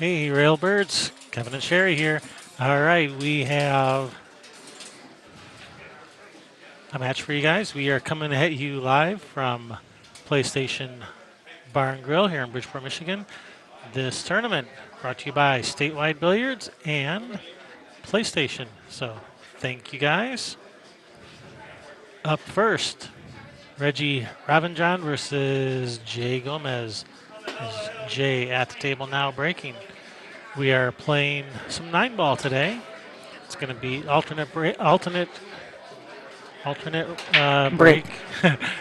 Hey, Railbirds, Kevin and Sherry here. All right, we have a match for you guys. We are coming at you live from PlayStation Bar and Grill here in Bridgeport, Michigan. This tournament brought to you by Statewide Billiards and PlayStation. So thank you guys. Up first, Reggie Ravindran versus Jay Gomez. Is Jay at the table now breaking? We are playing some 9-ball today. It's going to be alternate Break. break,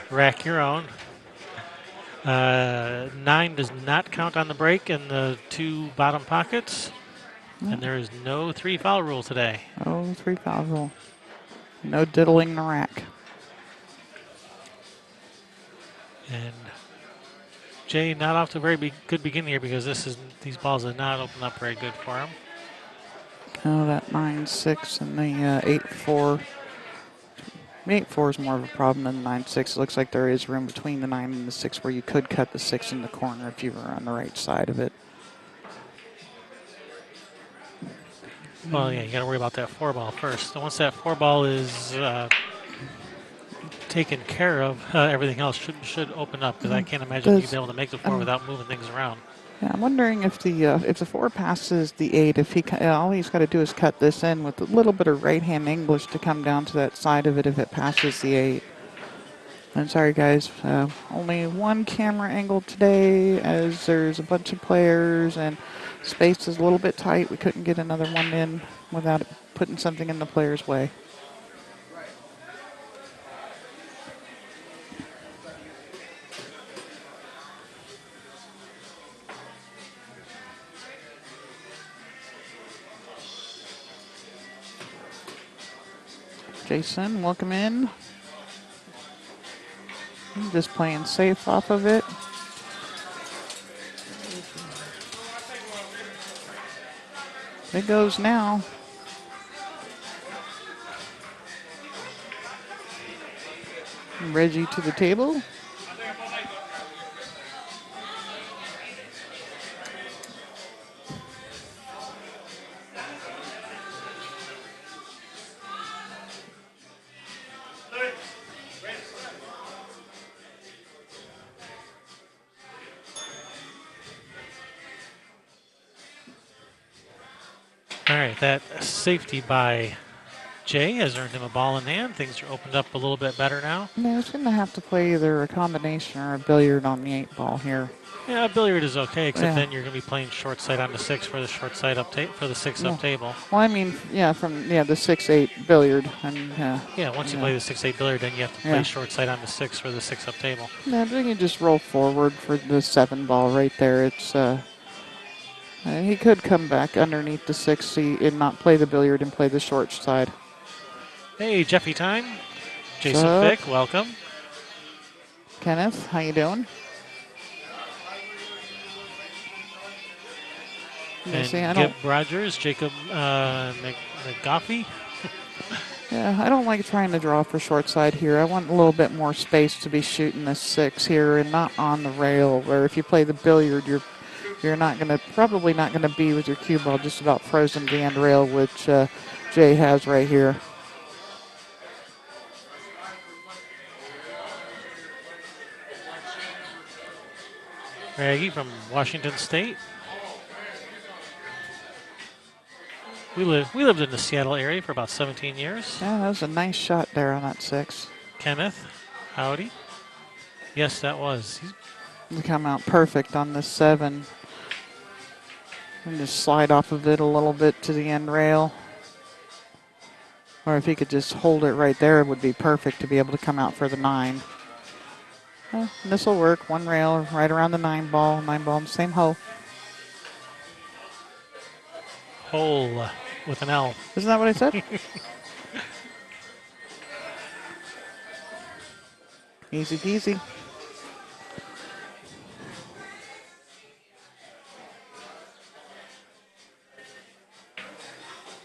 rack your own. 9 does not count on the break in the two bottom pockets, and there is no 3-foul rule today. Oh, 3 foul rule. No diddling the rack. And Jay not off to a very good beginning here because these balls have not opened up very good for him. Oh, that 9-6 and the 8-4. The 8-4 is more of a problem than the 9-6. It looks like there is room between the 9 and the 6 where you could cut the 6 in the corner if you were on the right side of it. Well, yeah, you got to worry about that 4-ball first. So once that 4-ball is taken care of, everything else should open up because I can't imagine you'd be able to make the 4 without moving things around. Yeah, I'm wondering if the 4 passes the 8, if all he's got to do is cut this in with a little bit of right hand English to come down to that side of it if it passes the 8. I'm sorry, guys. Only one camera angle today, as there's a bunch of players and space is a little bit tight. We couldn't get another one in without putting something in the player's way. Jason, welcome in. I'm just playing safe off of it. It goes now. Reggie to the table. All right, that safety by Jay has earned him a ball in hand. Things are opened up a little bit better now. Yeah, he's going to have to play either a combination or a billiard on the 8-ball here. Yeah, a billiard is okay, except then you're going to be playing short side on the 6 for the short side up for the 6 up table. Well, I mean, from the 6-8 billiard, and once you play the 6-8 billiard, then you have to play short side on the 6 for the 6 up table. Yeah, then you just roll forward for the 7-ball right there. It's he could come back underneath the 6 and not play the billiard and play the short side. Hey, Jeffy time. Jason Fick, welcome. Kenneth, how you doing? And Gib Rogers, Jacob McGoffey. Yeah, I don't like trying to draw for short side here. I want a little bit more space to be shooting this 6 here and not on the rail, where if you play the billiard, you're probably not gonna be with your cue ball just about frozen to the end rail, which Jay has right here. Reggie from Washington State. We lived in the Seattle area for about 17 years. Yeah, that was a nice shot there on that 6. Kenneth, howdy. Yes, that was. He's come out perfect on this 7. And just slide off of it a little bit to the end rail. Or if he could just hold it right there, it would be perfect to be able to come out for the 9. Well, this will work. One rail right around the 9-ball. 9-ball in the same hole. Hole with an L. Isn't that what I said? Easy peasy.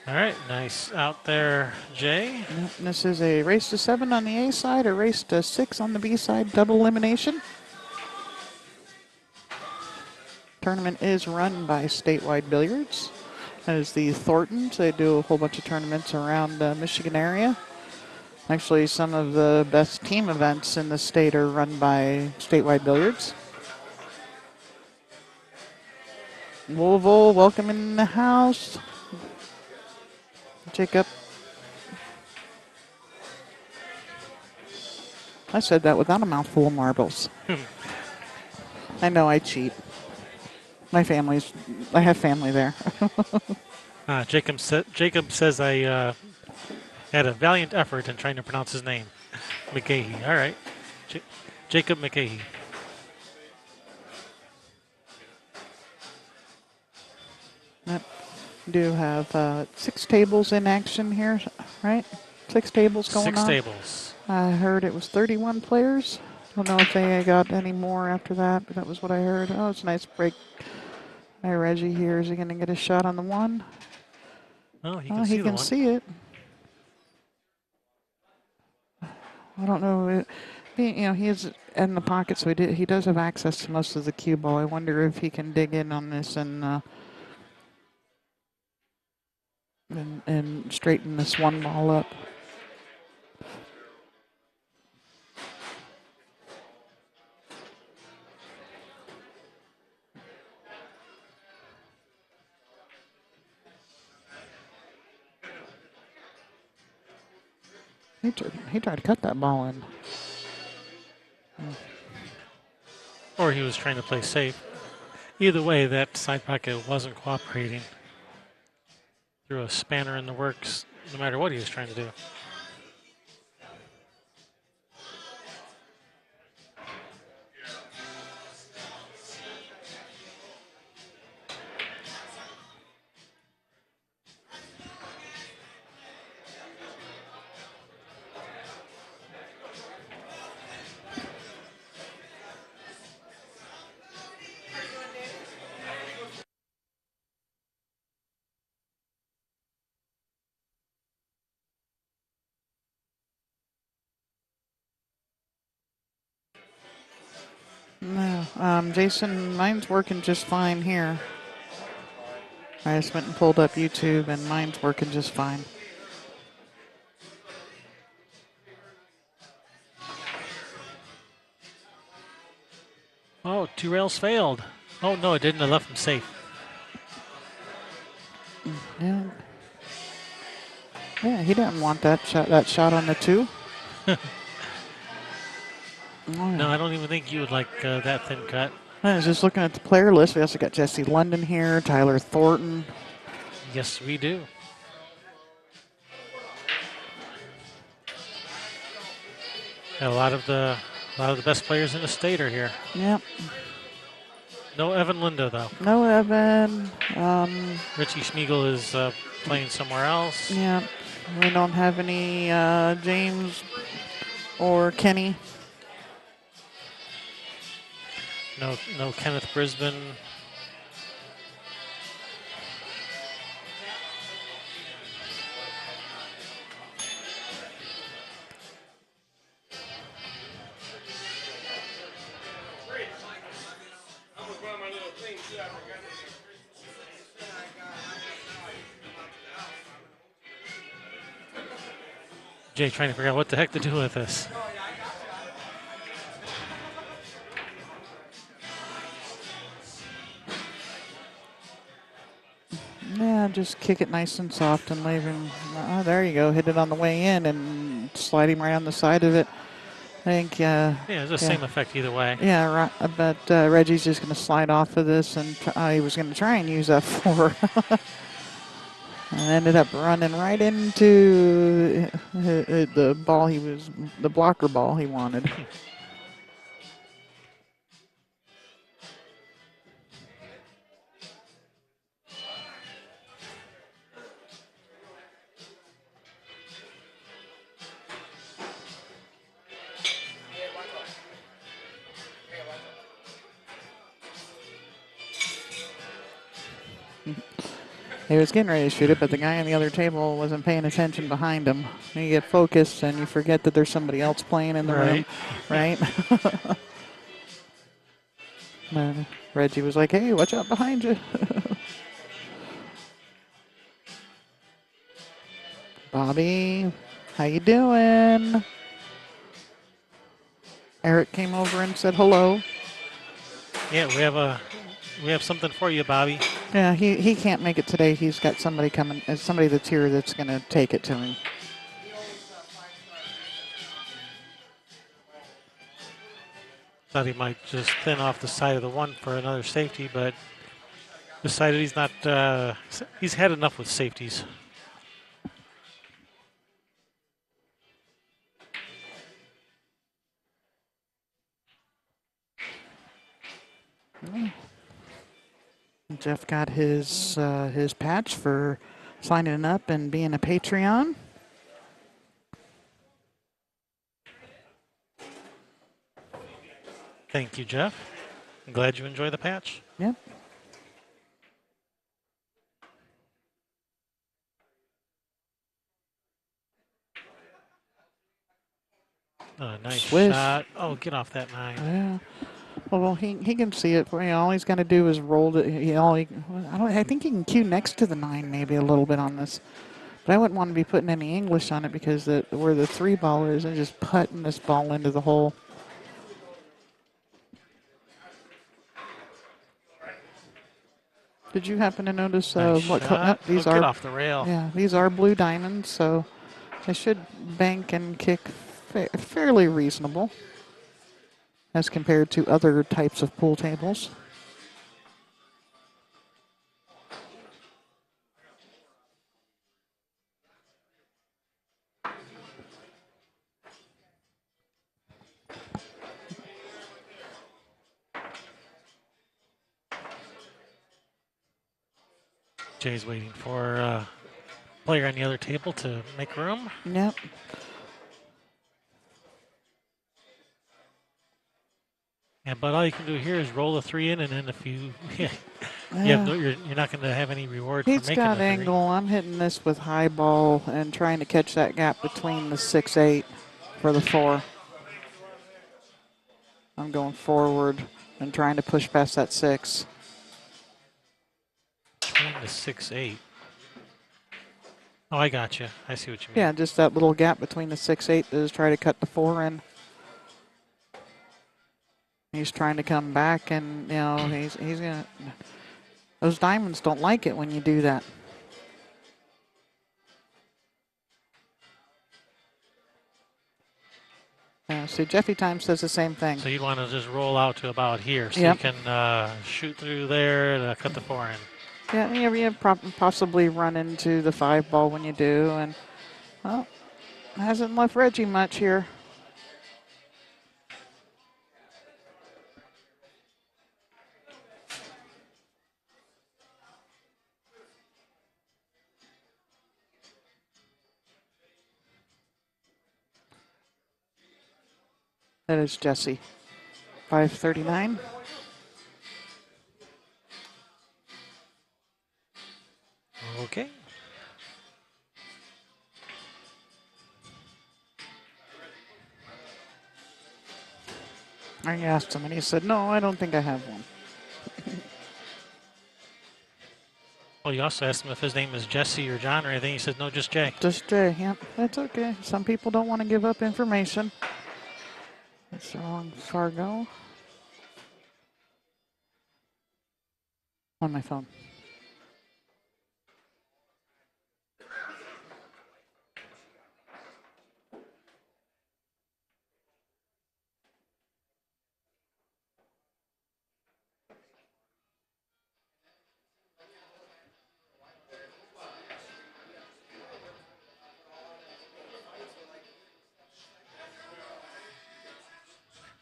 All right, nice out there, Jay. Yep, this is a race to 7 on the A side, a race to 6 on the B side, double elimination. tournament is run by Statewide Billiards. That is the Thorntons. They do a whole bunch of tournaments around the Michigan area. Actually, some of the best team events in the state are run by Statewide Billiards. Louisville, welcome in the house. Jacob. I said that without a mouthful of marbles. I know I cheat. I have family there. Jacob says I had a valiant effort in trying to pronounce his name. McGahee. All right. Jacob McGahee. Yep. Do have 6 tables in action here, right? 6 tables going on. 6 tables. I heard it was 31 players. I don't know if they got any more after that, but that was what I heard. Oh, it's a nice break by Reggie here. Is he going to get a shot on the one? Oh, he can see the one. See it. I don't know. He is in the pocket, so he does have access to most of the cue ball. I wonder if he can dig in on this and straighten this one ball up. He tried to cut that ball in. Or he was trying to play safe. Either way, that side pocket wasn't cooperating. Threw a spanner in the works, no matter what he was trying to do. No, Jason, mine's working just fine here. I just went and pulled up YouTube, and mine's working just fine. Oh, 2 rails failed. Oh, no, it didn't. I left him safe. Yeah. Yeah, he didn't want that shot on the 2. No, I don't even think you would like that thin cut. I was just looking at the player list. We also got Jesse London here, Tyler Thornton. Yes, we do. And a lot of the best players in the state are here. Yep. No Evan Lindo, though. No Evan. Richie Schmiegel is playing somewhere else. Yeah. We don't have any James or Kenny. No Kenneth Brisbane. Jay trying to figure out what the heck to do with this. Yeah, just kick it nice and soft and leave him. Oh, there you go. Hit it on the way in and slide him right on the side of it. I think. Yeah, it's the same effect either way. Yeah, right. But Reggie's just going to slide off of this, and he was going to try and use that 4. And ended up running right into the ball the blocker ball he wanted. He was getting ready to shoot it, but the guy on the other table wasn't paying attention behind him. You get focused and you forget that there's somebody else playing in the room, right? And Reggie was like, "Hey, watch out behind you." Bobby, how you doing? Eric came over and said hello. Yeah, we have something for you, Bobby. Yeah, he can't make it today. He's got somebody coming, somebody that's here that's going to take it to him. Thought he might just thin off the side of the one for another safety, but decided he's not. He's had enough with safeties. Jeff got his patch for signing up and being a Patreon. Thank you, Jeff. I'm glad you enjoy the patch. Yep. Nice Swish. shot. Oh, get off that 9. Yeah. Well, he can see it. All he's got to do is roll it. I think he can cue next to the 9 maybe a little bit on this. But I wouldn't want to be putting any English on it because where the 3 ball is, and just putting this ball into the hole. Did you happen to notice Nice what shot. Oh, these get are? off the rail. Yeah, these are blue diamonds, so they should bank and kick fairly reasonable as compared to other types of pool tables. Jay's waiting for a player on the other table to make room. Yep. Yeah, but all you can do here is roll a 3 in, and then if you you're not going to have any reward for He's making got the 3. angle. I'm hitting this with high ball and trying to catch that gap between the 6-8 for the 4. I'm going forward and trying to push past that 6. Between the 6-8. Oh, I got you. I see what you mean. Yeah, just that little gap between the 6-8 is try to cut the 4 in. He's trying to come back, and he's gonna. Those diamonds don't like it when you do that. See, Jeffy Times says the same thing. So you'd want to just roll out to about here, so Yep. you can shoot through there to cut the 4 in. Yeah, you possibly run into the 5 ball when you do, and well, hasn't left Reggie much here. That is Jesse. 539. Okay. I asked him, and he said, "No, I don't think I have one." Well, you also asked him if his name is Jesse or John or anything. He said, no, just Jay. Just Jay. Yep, that's okay. Some people don't want to give up information. That's the wrong Fargo. On my phone.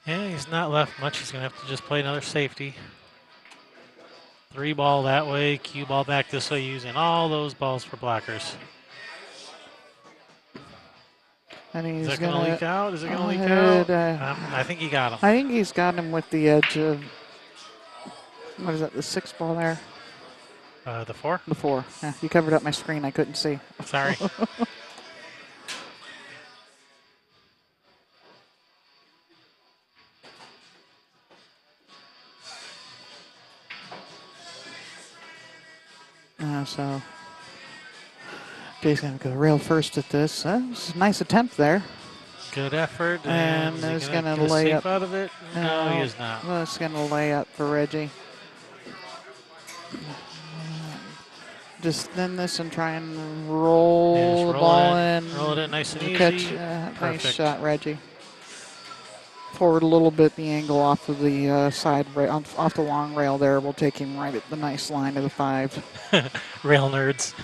Yeah, he's not left much. He's going to have to just play another safety. 3 ball that way, cue ball back this way, using all those balls for blockers. And he's Is it going to leak out? Is it going to leak ahead, out? I think he got him. I think he's got him with the edge of, what is that, the 6 ball there? The 4? The 4. Yeah, you covered up my screen. I couldn't see. Sorry. So Jay's going to go rail first at this. It's a nice attempt there. Good effort. And Is he is going going to to get a lay save up. out of it? No, he is not. Well, it's going to lay up for Reggie. Just thin this and try and roll the ball in. Roll it in nice and Catch. easy. Nice shot, Reggie. Forward a little bit, the angle off of the side, off the long rail there will take him right at the nice line of the 5. Rail nerds.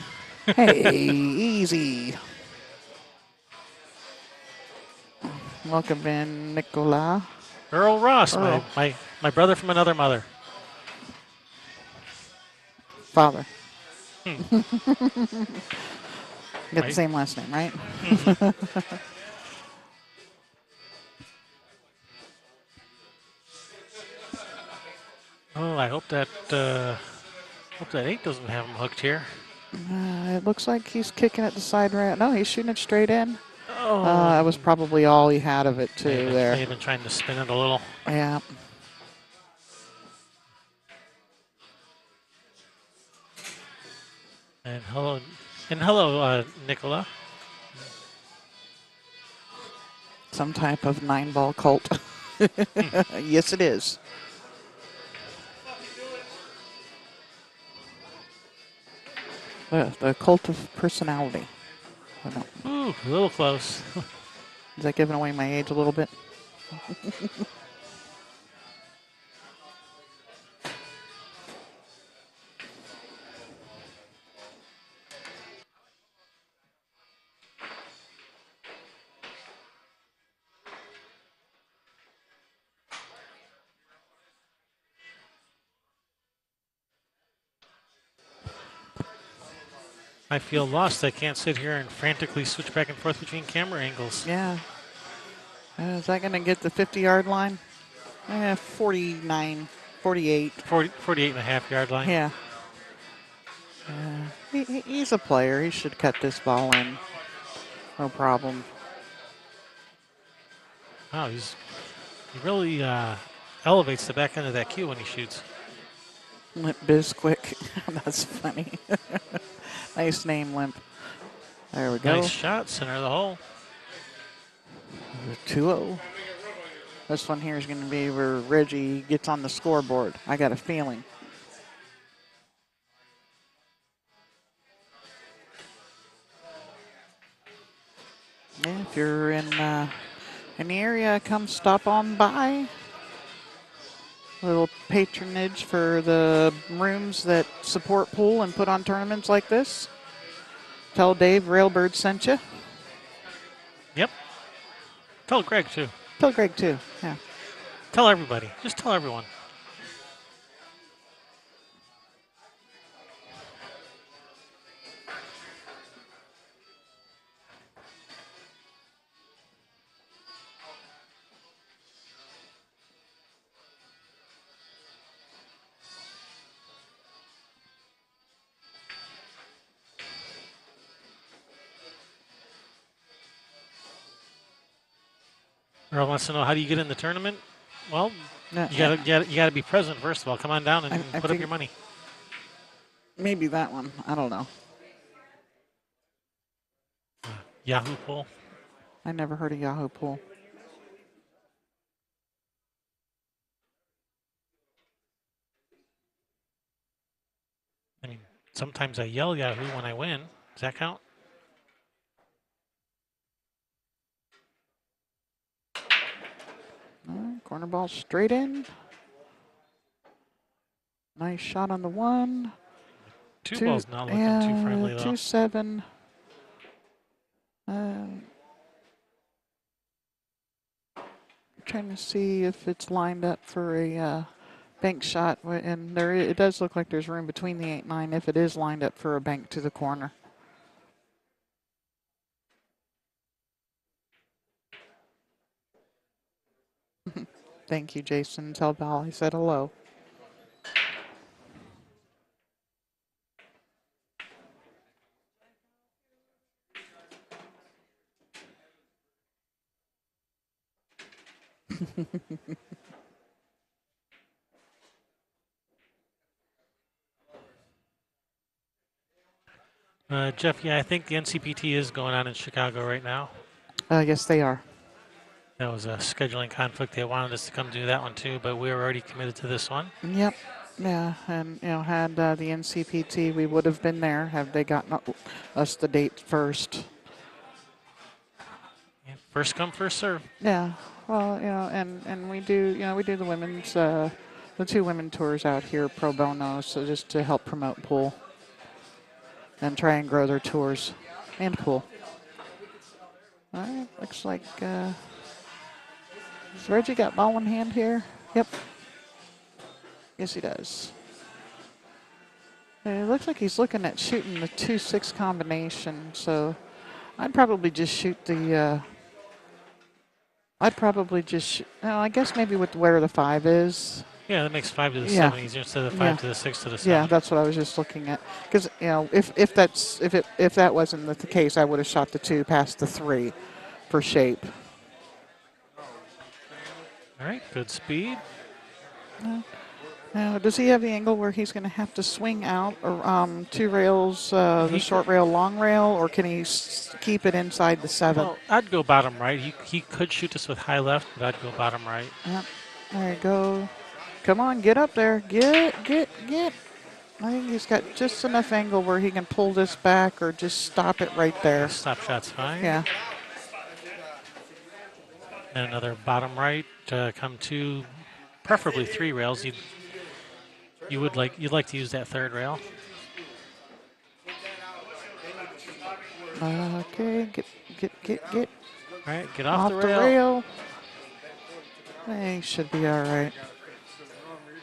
Hey, easy. Welcome in, Nicola. Earl Ross, Earl. My brother from another mother. Father. Hmm. Got the same last name, right? Mm-hmm. Oh, I hope that 8 doesn't have him hooked here. It looks like he's kicking it the side rail. No, he's shooting it straight in. Oh, That was probably all he had of it, too, there. May have been trying to spin it a little. Yeah. And hello, Nicola. Some type of 9-ball cult. Yes, it is. The cult of personality. Ooh, a little close. Is that giving away my age a little bit? I feel lost. I can't sit here and frantically switch back and forth between camera angles. Yeah. Is that going to get the 50-yard line? 49, 48. 48 and a half yard line. Yeah. He's a player. He should cut this ball in. No problem. Wow, he really elevates the back end of that cue when he shoots. Limp Bizquick. That's funny. Nice name, Limp. There we go. Nice shot, center of the hole. 2-0. This one here is going to be where Reggie gets on the scoreboard. I got a feeling. Yeah, if you're in the area, come stop on by. A little patronage for the rooms that support pool and put on tournaments like this. Tell Dave Railbird sent you. Yep. Tell Greg, too. Tell Greg, too. Yeah. Tell everybody. Just tell everyone. Earl wants to know, how do you get in the tournament? Well, you gotta be present first of all. Come on down and put up your money. Maybe that one. I don't know. Yahoo pool. I never heard of Yahoo pool. I mean, sometimes I yell Yahoo when I win. Does that count? Corner ball straight in. Nice shot on the 1. Two ball's not looking too friendly, though. 2-7. Trying to see if it's lined up for a bank shot, and it does look like there's room between the 8-9 if it is lined up for a bank to the corner. Thank you, Jason. Tell Val I said hello. Jeff, yeah, I think the NCPT is going on in Chicago right now. Yes, they are. That was a scheduling conflict. They wanted us to come do that one too, but we were already committed to this one. Yep. Yeah, and had the NCPT, we would have been there. Have they gotten us the date first? Yeah, first come, first serve. Yeah. Well, and we do, we do the women's, the 2 women tours out here pro bono, so just to help promote pool and try and grow their tours and pool. All right, looks like has Reggie got ball in hand here? Yep. Yes, he does. It looks like he's looking at shooting the 2-6 combination, so I'd probably just shoot the. I'd probably just. No, I guess maybe with where the 5 is. Yeah, that makes 5 to the Yeah. 7 easier instead of 5 Yeah. to the 6 to the Yeah, 7. that's what I was just looking at. Because if that wasn't the case, I would have shot the 2 past the 3 for shape. All right, good speed. Now, does he have the angle where he's going to have to swing out or 2 rails, the He short rail, long rail, or can he keep it inside the 7? Well, I'd go bottom right. He could shoot this with high left, but I'd go bottom right. Yep. There you go. Come on, get up there. Get. I think he's got just enough angle where he can pull this back or just stop it right The there. stop shot's fine. Yeah. And another bottom right to come to, preferably 3 rails. You'd like to use that 3rd rail. Okay. Get. All right, get off, Off the the rail. rail. He should be all right.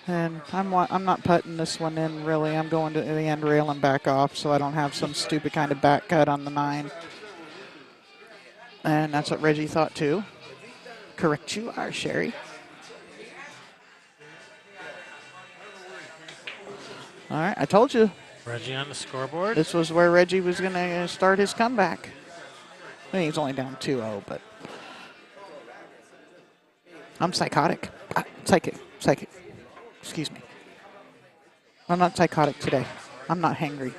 And I'm not putting this one in really. I'm going to the end rail and back off so I don't have some stupid kind of back cut on the 9. And that's what Reggie thought too. Correct you are, Sherry. All right, I told you. Reggie on the scoreboard. This was where Reggie was going to start his comeback. I mean, he's only down 2-0, but I'm psychotic. Psychic. Excuse me. I'm not psychotic today. I'm not hangry.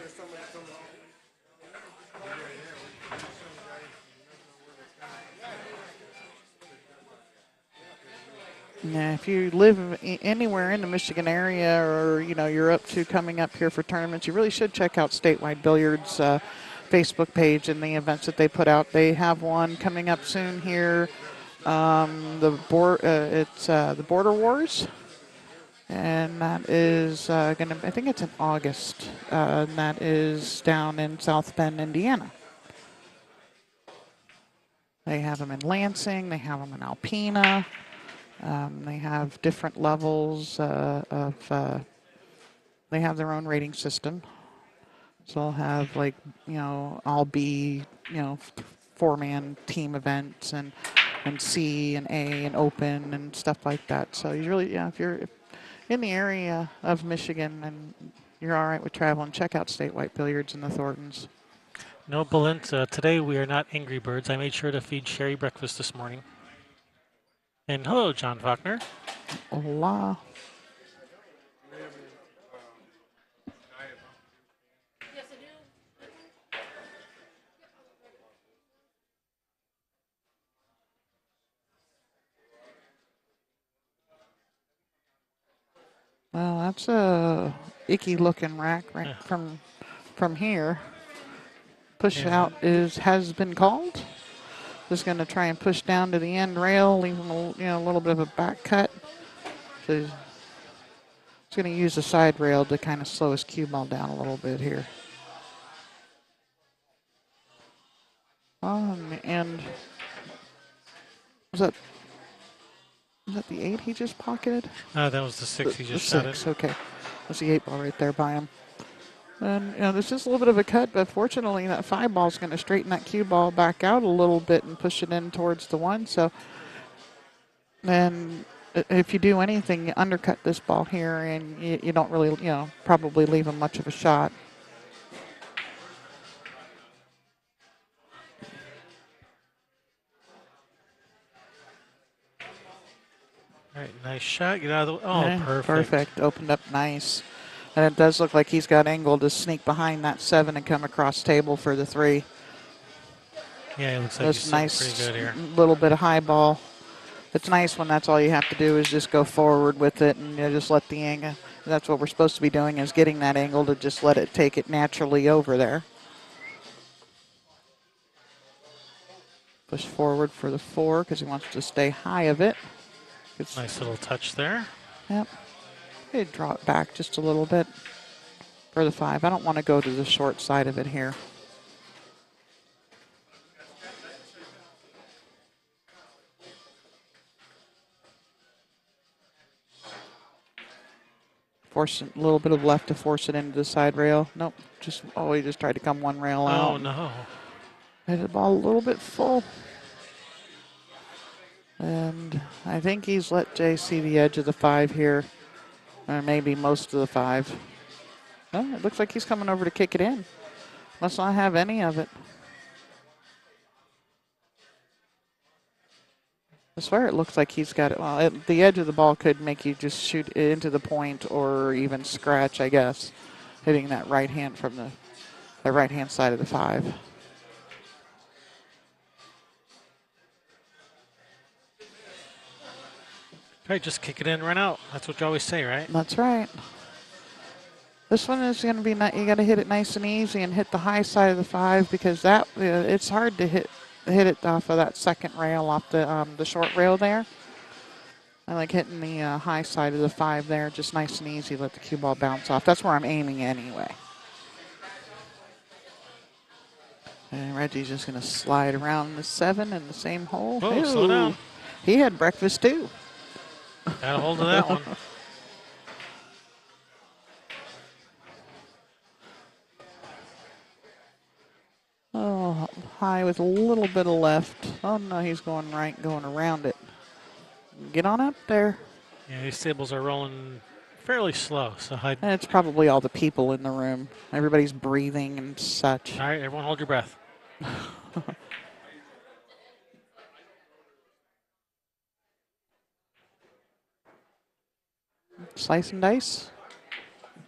Yeah, if you live anywhere in the Michigan area or, you're up to coming up here for tournaments, you really should check out Statewide Billiards Facebook page and the events that they put out. They have one coming up soon here. It's the Border Wars. And that is I think it's in August. And that is down in South Bend, Indiana. They have them in Lansing. They have them in Alpena. They have different levels they have their own rating system. So they'll have all B, 4-man team events and C and A and open and stuff like that. So you really, if you're in the area of Michigan and you're all right with traveling, check out Statewide Billiards in the Thorntons. No Balint. Today we are not Angry Birds. I made sure to feed Sherry breakfast this morning. And hello, John Faulkner. Hola. Well, that's a icky looking rack right from here. Push out has been called. Just going to try and push down to the end rail, leave him a little bit of a back cut. So he's going to use the side rail to kind of slow his cue ball down a little bit here. And was that the 8 he just pocketed? That was the 6 he just the shot 6, in. okay. That's the 8 ball right there by him. And there's just a little bit of a cut, but fortunately that 5 ball is going to straighten that cue ball back out a little bit and push it in towards the 1. So then if you do anything, you undercut this ball here and you don't really, probably leave him much of a shot. All right, nice shot. Get out of the. Oh, Okay, perfect. Perfect. Opened up nice. And it does look like he's got angle to sneak behind that 7 and come across table for the 3. Yeah, it looks like he's This sitting pretty nice good here. little bit of high ball. It's nice when that's all you have to do is just go forward with it and just let the angle. That's what we're supposed to be doing, is getting that angle to just let it take it naturally over there. Push forward for the 4 because he wants to stay high of it. Nice little touch there. Yep. He'd draw it back just a little bit for the 5. I don't want to go to the short side of it here. Force a little bit of left to force it into the side rail. Nope. He just tried to come one rail out. Oh, no. Hit the ball a little bit full. And I think he's let Jay see the edge of the 5 here. Or maybe most of the 5. Oh, it looks like he's coming over to kick it in. Must not have any of it. I swear it looks like he's got it. Well, the edge of the ball could make you just shoot it into the point or even scratch, I guess, hitting that right hand from the right-hand side of the 5. Right, just kick it in, run out. That's what you always say, right? That's right. This one is going to be, you got to hit it nice and easy and hit the high side of the 5 because it's hard to hit it off of that second rail, off the short rail there. I like hitting the high side of the 5 there, just nice and easy, let the cue ball bounce off. That's where I'm aiming anyway. And Reggie's just going to slide around the 7 in the same hole. Whoa, slow down. He had breakfast too. Got a hold of that one. Oh, high with a little bit of left. Oh no, he's going right, going around it. Get on up there. Yeah, these tables are rolling fairly slow, so And it's probably all the people in the room. Everybody's breathing and such. All right, everyone hold your breath. Slice and dice.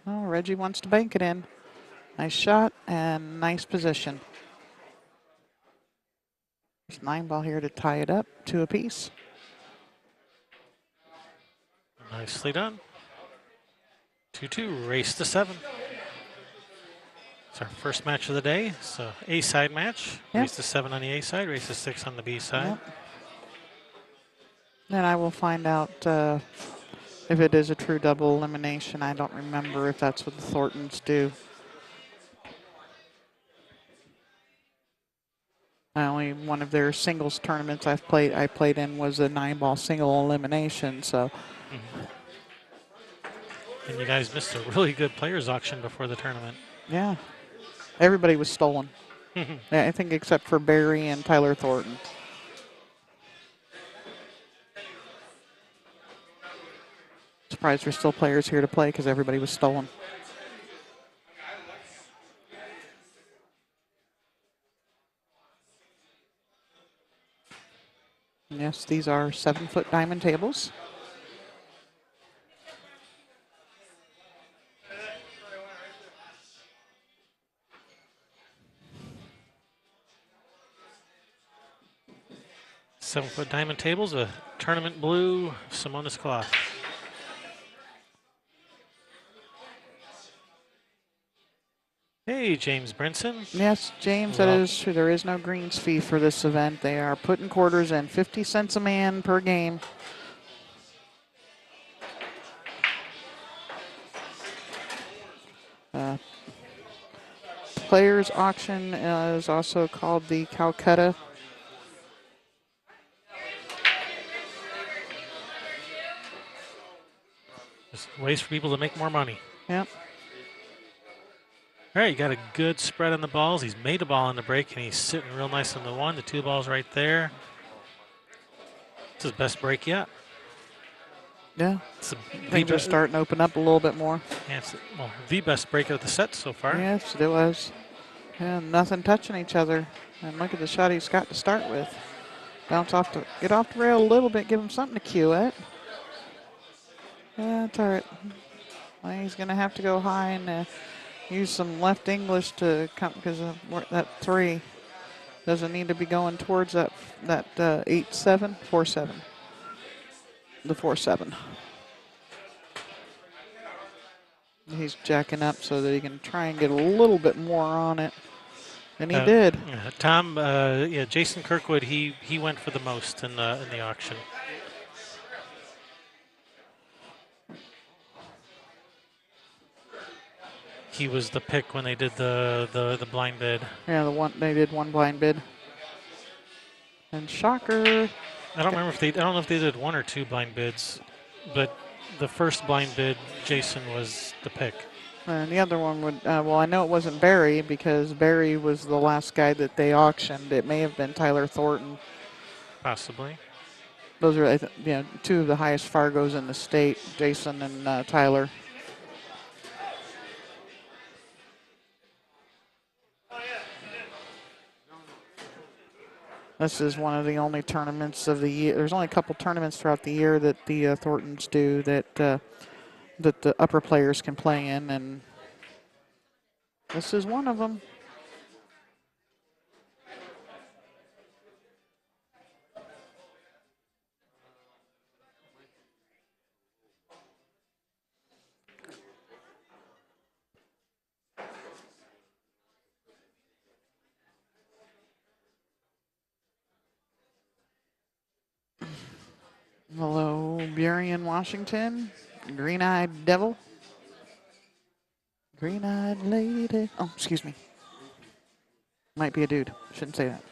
Oh, Reggie wants to bank it in. Nice shot and nice position. There's 9 ball here to tie it up, 2 apiece. Nicely done. 2-2, race to 7. It's our first match of the day. So A-side match. Yep. Race to 7 on the A side, race to 6 on the B side. Yep. Then I will find out if it is a true double elimination. I don't remember if that's what the Thorntons do. Only one of their singles tournaments I played in was a 9-ball single elimination. So. And you guys missed a really good players auction before the tournament. Yeah. Everybody was stolen. Yeah, I think except for Barry and Tyler Thornton. Surprised there's still players here to play because everybody was stolen. And yes, these are 7-foot diamond tables. Seven-foot diamond tables, a tournament blue Simonis cloth. Hey, James Brinson. Yes, James, that is true. There is no greens fee for this event. They are putting quarters in, 50 cents a man per game. Players auction is also called the Calcutta. Just ways for people to make more money. Yep. All right, you got a good spread on the balls. He's made a ball on the break, and he's sitting real nice on the 1. The 2 balls right there. It's his best break yet. Yeah. Things are starting to open up a little bit more. Yeah, it's, well, the best break of the set so far. Yes, it was. Yeah, nothing touching each other. And look at the shot he's got to start with. Bounce off get off the rail a little bit, give him something to cue at. Yeah, that's all right. Well, he's going to have to go high and use some left English to come because that 3 doesn't need to be going towards that 8-7, 4-7. The 4-7. He's jacking up so that he can try and get a little bit more on it. And he did. Tom, yeah, Jason Kirkwood, he went for the most in the auction. He was the pick when they did the blind bid. Yeah, they did one blind bid. And shocker. I don't remember if I don't know if they did 1 or 2 blind bids, but the first blind bid, Jason was the pick. And the other one would, well, I know it wasn't Barry because Barry was the last guy that they auctioned. It may have been Tyler Thornton. Possibly. Those are, 2 of the highest Fargos in the state, Jason and Tyler. This is one of the only tournaments of the year. There's only a couple tournaments throughout the year that the Thorntons do that the upper players can play in, and this is one of them. Hello, Burien, Washington. Green-eyed devil. Green-eyed lady. Oh, excuse me. Might be a dude. Shouldn't say that.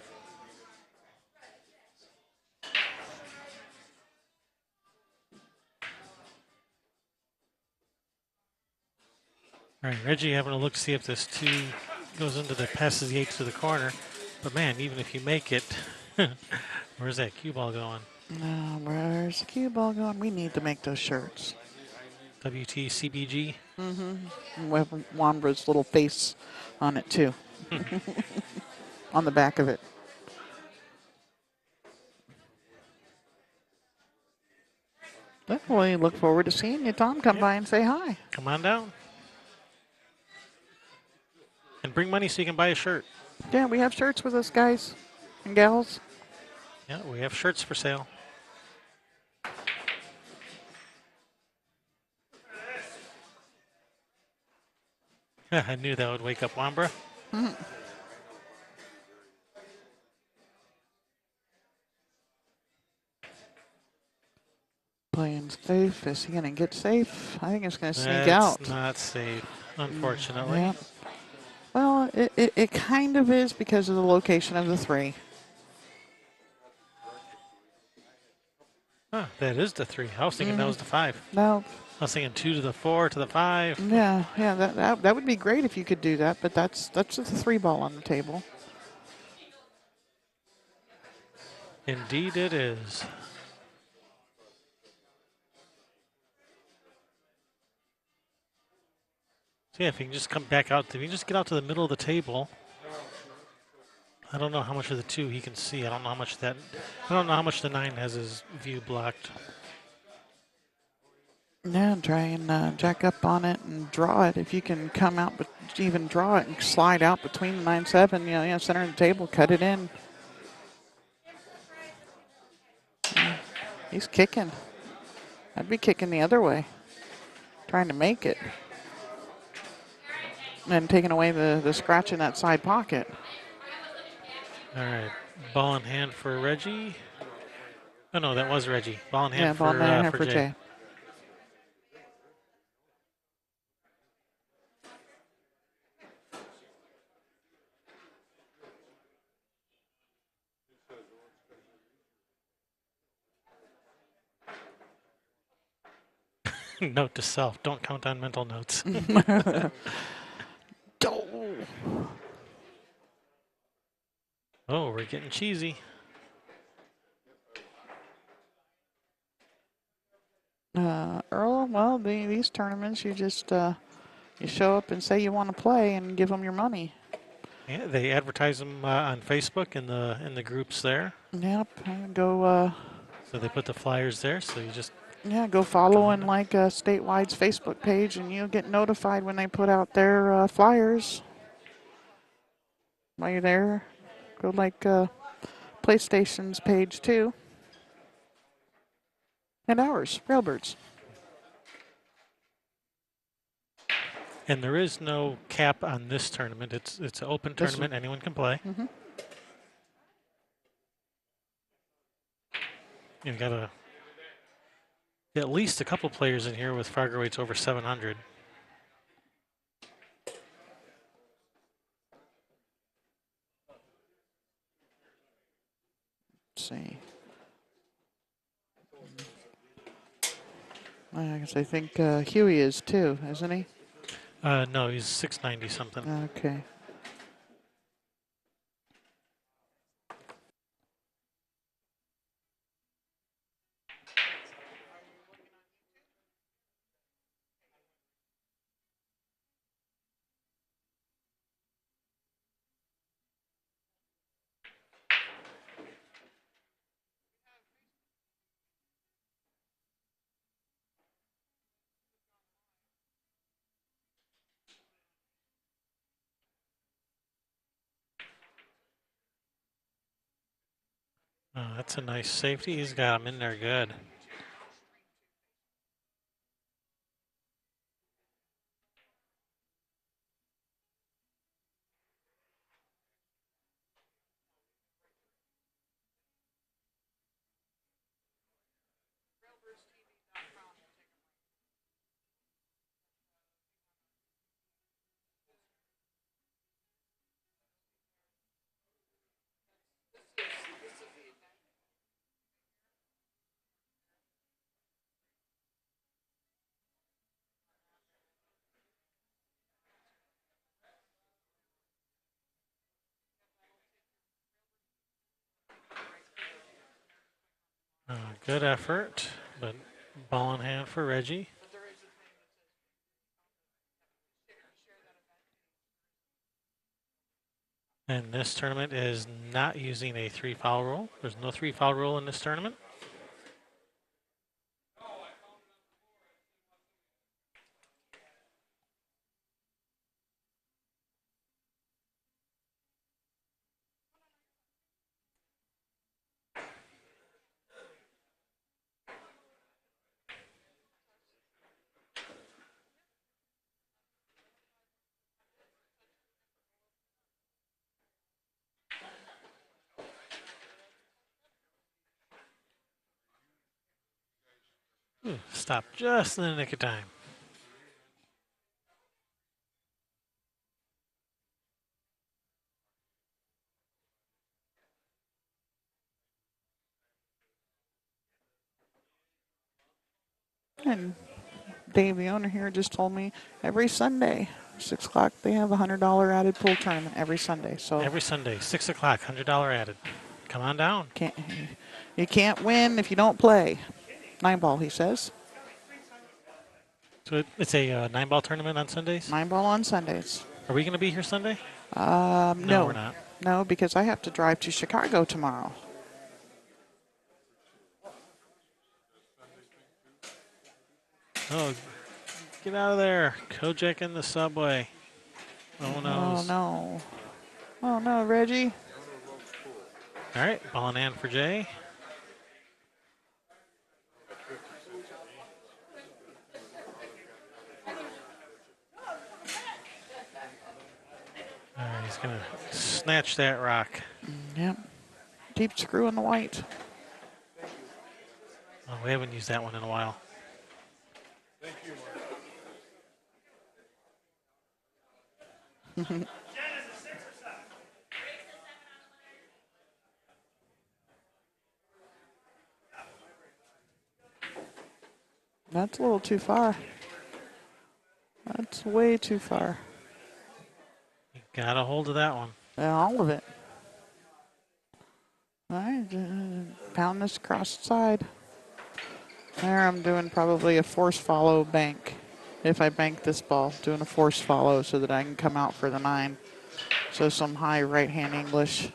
All right, Reggie having a look to see if this 2 goes into the passes the 8 to the corner. But man, even if you make it, where's that cue ball going? Where's the cue ball going? We need to make those shirts. WTCBG. Mm-hmm. With Wambra's little face on it too. On the back of it. Definitely look forward to seeing you, Tom. Come by and say hi. Come on down. And bring money so you can buy a shirt. Yeah, we have shirts with us, guys and gals. Yeah, we have shirts for sale. I knew that would wake up Wambra. Mm-hmm. Playing safe. Is he going to get safe? I think it's going to sneak out. That's not safe, unfortunately. Yeah. Well, it kind of is because of the location of the 3. Huh, that is the 3. I was thinking that was the 5. No. I was thinking 2 to the 4 to the 5. Yeah, that would be great if you could do that, but that's just a 3 ball on the table. Indeed it is. So yeah, if you can just come back out, if you can just get out to the middle of the table. I don't know how much of the 2 he can see. I don't know how much I don't know how much the 9 has his view blocked. Yeah, try and jack up on it and draw it. If you can come out, but even draw it and slide out between the 9-7, center of the table, cut it in. He's kicking. I'd be kicking the other way, trying to make it. And taking away the scratch in that side pocket. All right, ball in hand for Reggie. Oh no, that was Reggie. Ball in hand for Jay. Note to self, don't count on mental notes. Oh, we're getting cheesy. Earl, well, these tournaments, you just you show up and say you want to play and give them your money. Yeah, they advertise them on Facebook in the groups there. Yep, and go. So they put the flyers there, so you just Yeah, go follow Come and on. like Statewide's Facebook page, and you'll get notified when they put out their flyers. While you're there, go like PlayStation's page too, and ours, Railbirds. And there is no cap on this tournament. It's an open This one. tournament. Anyone can play. Mm-hmm. You've got at least a couple players in here with Fargo weights over 700. Let's see. I guess I think Huey is too, isn't he? No, he's 690 something. Okay. That's a nice safety. He's got him in there good. Good effort, but ball in hand for Reggie. And this tournament is not using a 3-foul rule. There's no 3-foul rule in this tournament. Ooh, stop just in the nick of time. And Dave, the owner here, just told me every Sunday, 6 o'clock, they have a $100 added pool tournament every Sunday. So Every Sunday, 6 o'clock, $100 added. Come on down. you can't win if you don't play. 9-ball, he says. So it's a 9-ball tournament on Sundays? 9-ball on Sundays. Are we going to be here Sunday? No, we're not. No, because I have to drive to Chicago tomorrow. Oh, get out of there. Kojak in the subway. Oh, Oh, no. no. Oh, no, Reggie. All right, ball in hand for Jay. All right, he's going to snatch that rock. Yep. Deep screw in the white. Oh, we haven't used that one in a while. That's a little too far. That's way too far. You got a hold of that one. All of it. All right, pound this across the side. There, I'm doing probably a force follow bank. If I bank this ball, doing a force follow so that I can come out for the 9. So some high right hand English.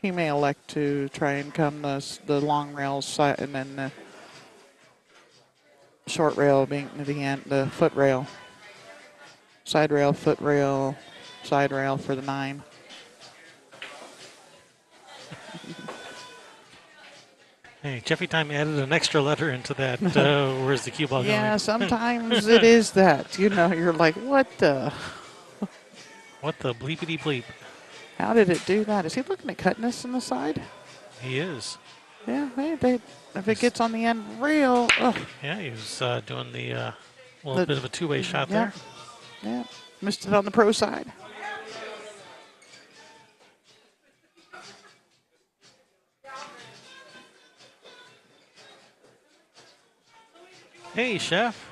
He may elect to try and come the long rail side, and then the short rail being the end, the foot rail, side rail, foot rail, side rail for the 9. Hey, Jeffy Time added an extra letter into that. Where's the cue ball Yeah, going? sometimes it is that. You know, you're like, what the? What the bleepity bleep? How did it do that? Is he looking at cutting this in the side? He is. Yeah, if it gets on the end rail, ugh. Yeah, he was doing the little The, bit of a two-way shot yep, there. yep. Missed it on the pro side. Hey, chef.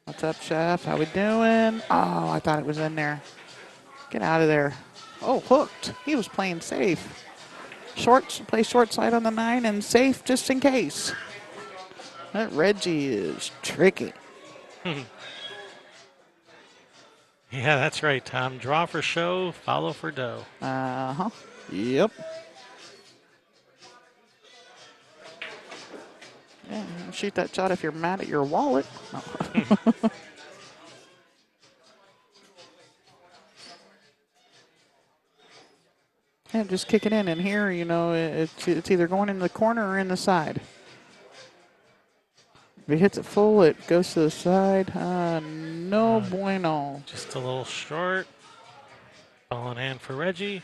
What's up, chef? How we doing? Oh, I thought it was in there. Get out of there. Oh, hooked. He was playing safe. Play short side on the 9 and safe just in case. That Reggie is tricky. Yeah, that's right, Tom. Draw for show, follow for dough. Uh-huh. Yep. Yeah, you can shoot that shot if you're mad at your wallet. Yeah, just kick it in. And here, you know, it's either going in the corner or in the side. If he hits it full, it goes to the side. No bueno. Just a little short. Ball in hand for Reggie.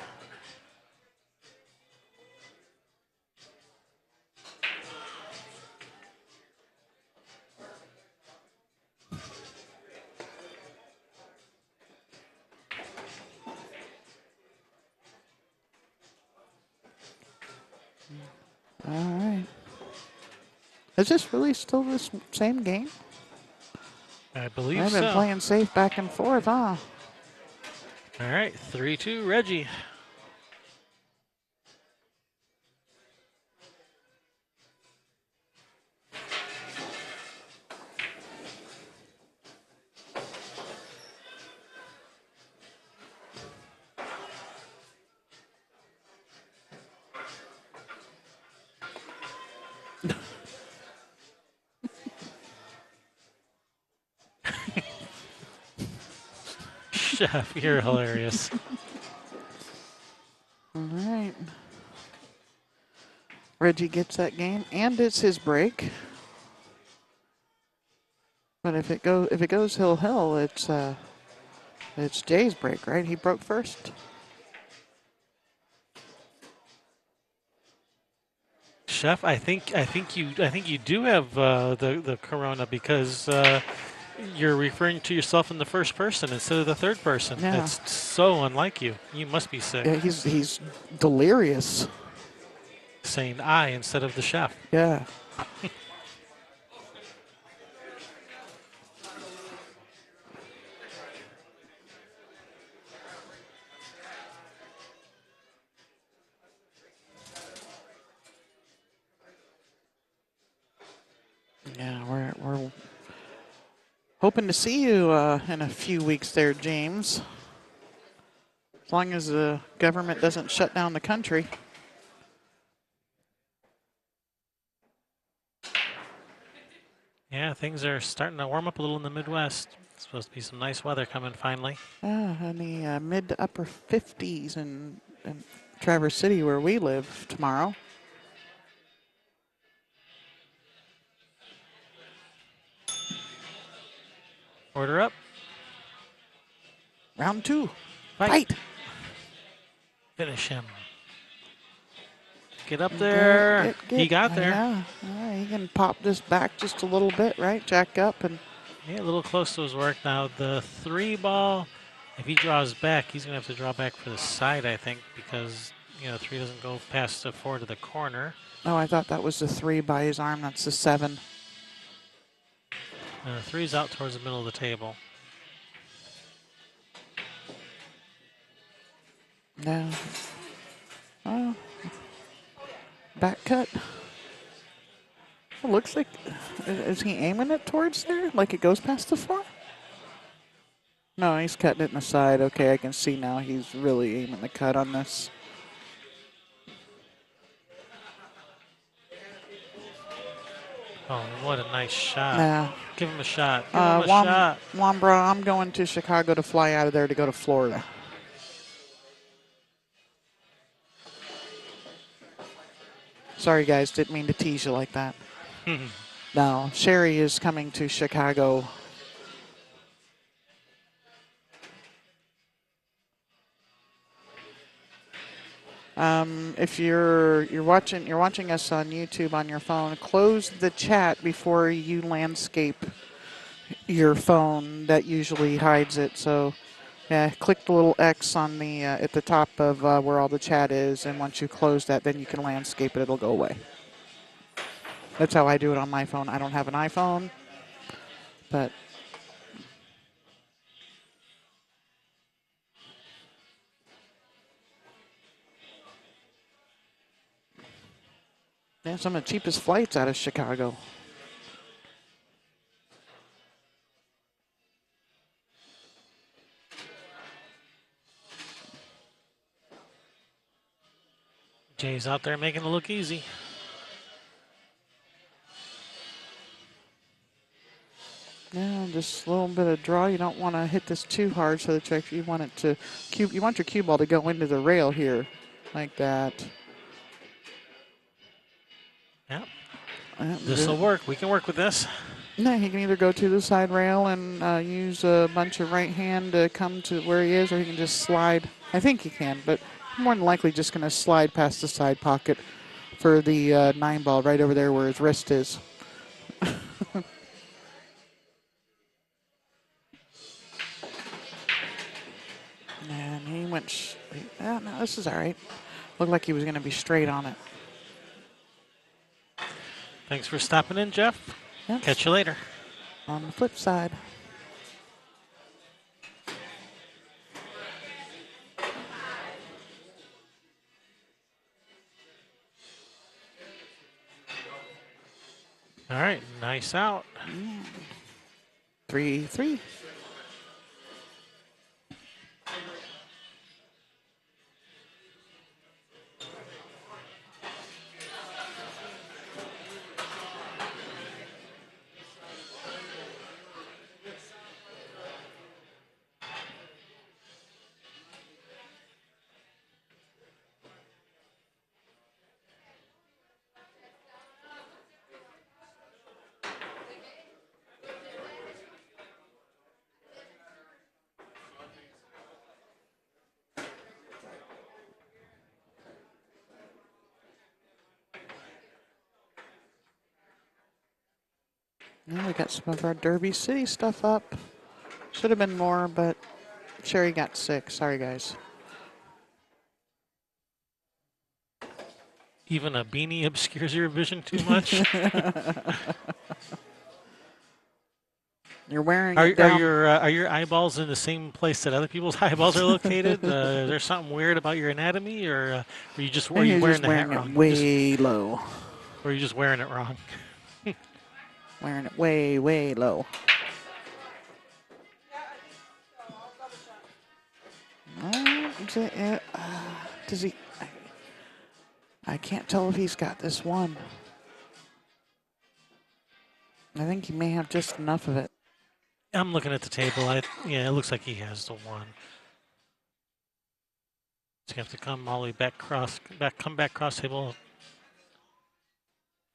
All right. Is this really still this same game? I believe I've been so. playing safe back and forth, huh? All right, 3-2, Reggie. Chef, you're hilarious. All right. Reggie gets that game, and it's his break. But if it goes hill, it's Jay's break, right? He broke first. Chef, I think you do have the Corona because you're referring to yourself in the first person instead of the third person. Yeah. That's so unlike you. You must be sick. Yeah, he's delirious. Saying I instead of the chef. Yeah. Yeah, we're hoping to see you in a few weeks there, James. As long as the government doesn't shut down the country. Yeah, things are starting to warm up a little in the Midwest. It's supposed to be some nice weather coming finally. In the mid to upper 50s in Traverse City, where we live, tomorrow. Order up. Round 2. Fight. Fight. Finish him. Get up there. He got there. Yeah, he can pop this back just a little bit, right? Jack up and. Yeah, a little close to his work now. The 3 ball, if he draws back, he's going to have to draw back for the side, I think, because, 3 doesn't go past the 4 to the corner. Oh, I thought that was the 3 by his arm. That's the 7. And the 3's out towards the middle of the table. No. Oh. Back cut. It looks like, is he aiming it towards there? Like it goes past the 4? No, he's cutting it in the side. Okay, I can see now he's really aiming the cut on this. Oh, what a nice shot. Nah. Give him a shot. Give him a shot. Wambra, I'm going to Chicago to fly out of there to go to Florida. Sorry, guys, didn't mean to tease you like that. No, Sherry is coming to Chicago. If you're watching us on YouTube on your phone, close the chat before you landscape your phone. That usually hides it. So, yeah, click the little X on the at the top of where all the chat is, and once you close that, then you can landscape it. It'll go away. That's how I do it on my phone. I don't have an iPhone, but yeah, some of the cheapest flights out of Chicago. Jay's out there making it look easy. Yeah, just a little bit of draw. You don't want to hit this too hard, so that you want it to cue. You want your cue ball to go into the rail here, like that. Yeah. This will work. We can work with this. No, he can either go to the side rail and use a bunch of right hand to come to where he is, or he can just slide. I think he can, but more than likely just going to slide past the side pocket for the 9 ball right over there where his wrist is. And he went. No, this is all right. Looked like he was going to be straight on it. Thanks for stopping in, Jeff. Yep. Catch you later. On the flip side. All right, nice out. 3-3. Now we got some of our Derby City stuff up. Should have been more, but Sherry got 6. Sorry, guys. Even a beanie obscures your vision too much. You're wearing Are, it down. are your eyeballs in the same place that other people's eyeballs are located? Is there something weird about your anatomy, or are you just You're wearing just the hat wearing it wrong? way low. Or are you just wearing it wrong? Wearing it way, way low. Does he? I can't tell if he's got this one. I think he may have just enough of it. I'm looking at the table. Yeah, it looks like he has the one. He's gonna have to come all the way come back cross table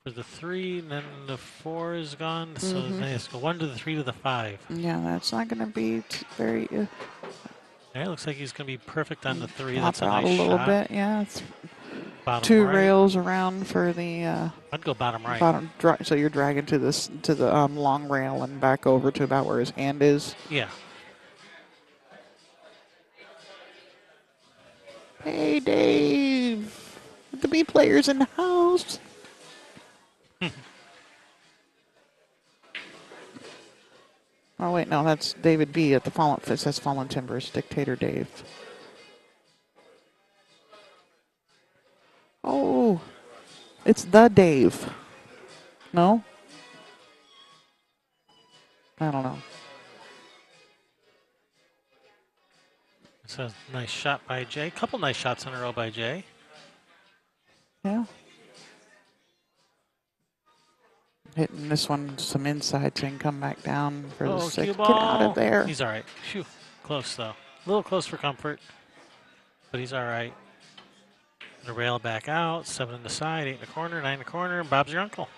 for the 3, and then the 4 is gone. So then he has to go 1 to the 3 to the 5. Yeah, that's not going to be very. Yeah, it looks like he's gonna be perfect on the 3. Pop That's a out nice a little shot. bit. Yeah, Bottom 2 right. rails around for the I'd go bottom right. bottom. So you're dragging to the long rail and back over to about where his hand is. Yeah. Hey, Dave. The B players in the house. Oh, wait, no, that's David B. at the Fallen. It says Fallen Timbers, Dictator Dave. Oh, it's the Dave. No? I don't know. So nice shot by Jay. Couple nice shots in a row by Jay. Yeah. Hitting this one some inside so he can come back down for the Oh, cue 6. Get out of ball. there. He's all right. Phew. Close, though. A little close for comfort, but he's all right. The rail back out. 7 in the side, 8 in the corner, 9 in the corner. Bob's your uncle.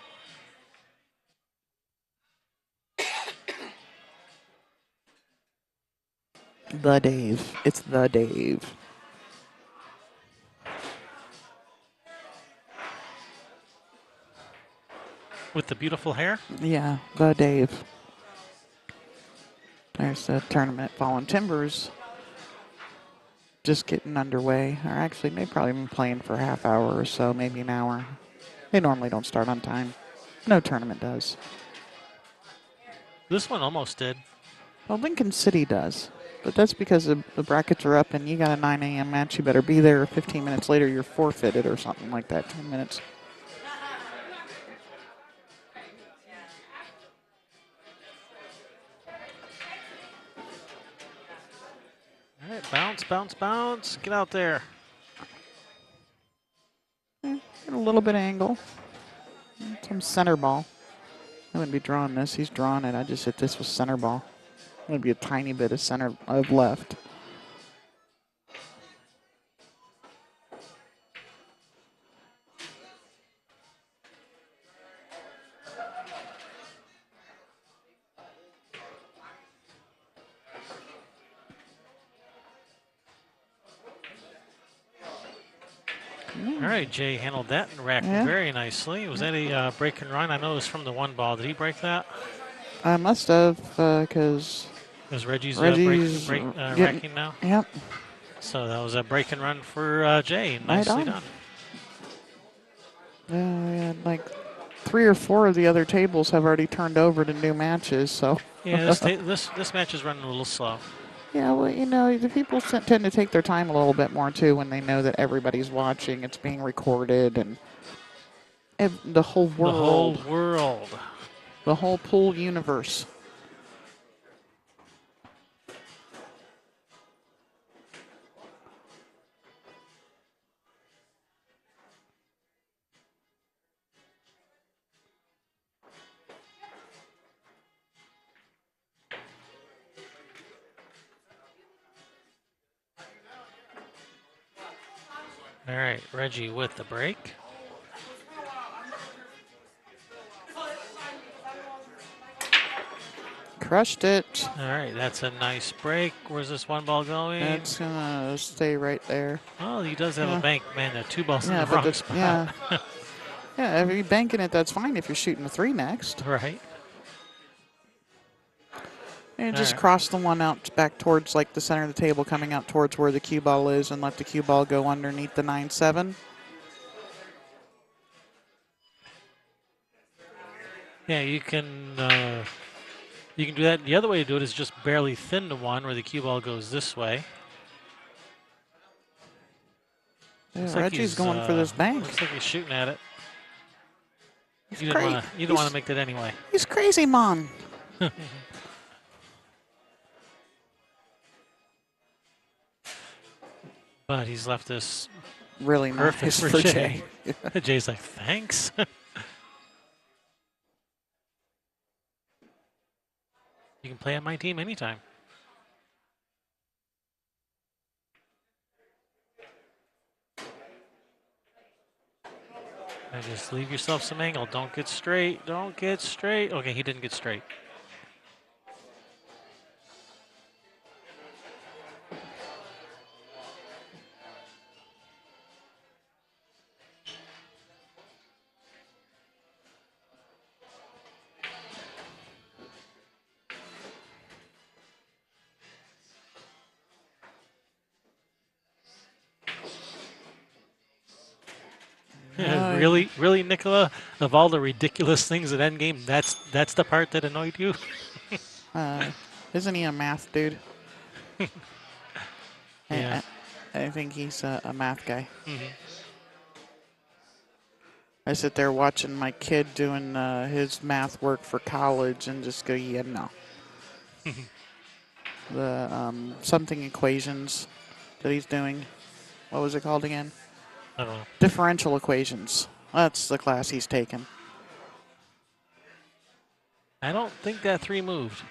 The Dave. It's the Dave. With the beautiful hair. Yeah, the Dave. There's the tournament. Fallen Timbers just getting underway. Or actually, they've probably been playing for a half hour or so, maybe an hour. They normally don't start on time. No tournament does. This one almost did. Well, Lincoln City does. But that's because the brackets are up and you got a 9 a.m. match. You better be there. 15 minutes later, you're forfeited or something like that. 10 minutes. All right, bounce, bounce, bounce. Get out there. Get a little bit of angle. Some center ball. I wouldn't be drawing this. He's drawing it. I just hit this with center ball. Maybe a tiny bit of center of left. All right, Jay handled that and racked very nicely. Was that a break and run? I know it was from the one ball. Did he break that? I must have, because Is Reggie's getting, racking now? Yep. So that was a break and run for Jay. Nicely done. Yeah, like 3 or 4 of the other tables have already turned over to new matches. So Yeah, this match is running a little slow. yeah, well, you know, the people tend to take their time a little bit more too when they know that everybody's watching. It's being recorded and the whole world. The whole world. The whole pool universe. All right, Reggie with the break. Crushed it. All right, that's a nice break. Where's this one ball going? It's going to stay right there. Oh, he does have a bank. Man, there are 2 balls in the but wrong spot. Yeah. Yeah, if you're banking it, that's fine if you're shooting a 3 next. Right. And just cross the one out back towards like the center of the table, coming out towards where the cue ball is, and let the cue ball go underneath the 9-7. Yeah, you can do that. The other way to do it is just barely thin to 1 where the cue ball goes this way. Yeah, Reggie's going for this bank. Looks like he's shooting at it. You don't want to make that anyway. He's crazy, man. But he's left this really perfect nice for Jay. Jay's like, thanks. You can play on my team anytime. And just leave yourself some angle. Don't get straight. Don't get straight. Okay, he didn't get straight. Really, Nicola? Of all the ridiculous things at Endgame, that's the part that annoyed you? Isn't he a math dude? Yeah. I think he's a math guy. Mm-hmm. I sit there watching my kid doing his math work for college and just go, yeah, no. The something equations. that he's doing. What was it called again? I don't know. Differential equations. That's the class he's taken. I don't think that 3 moved.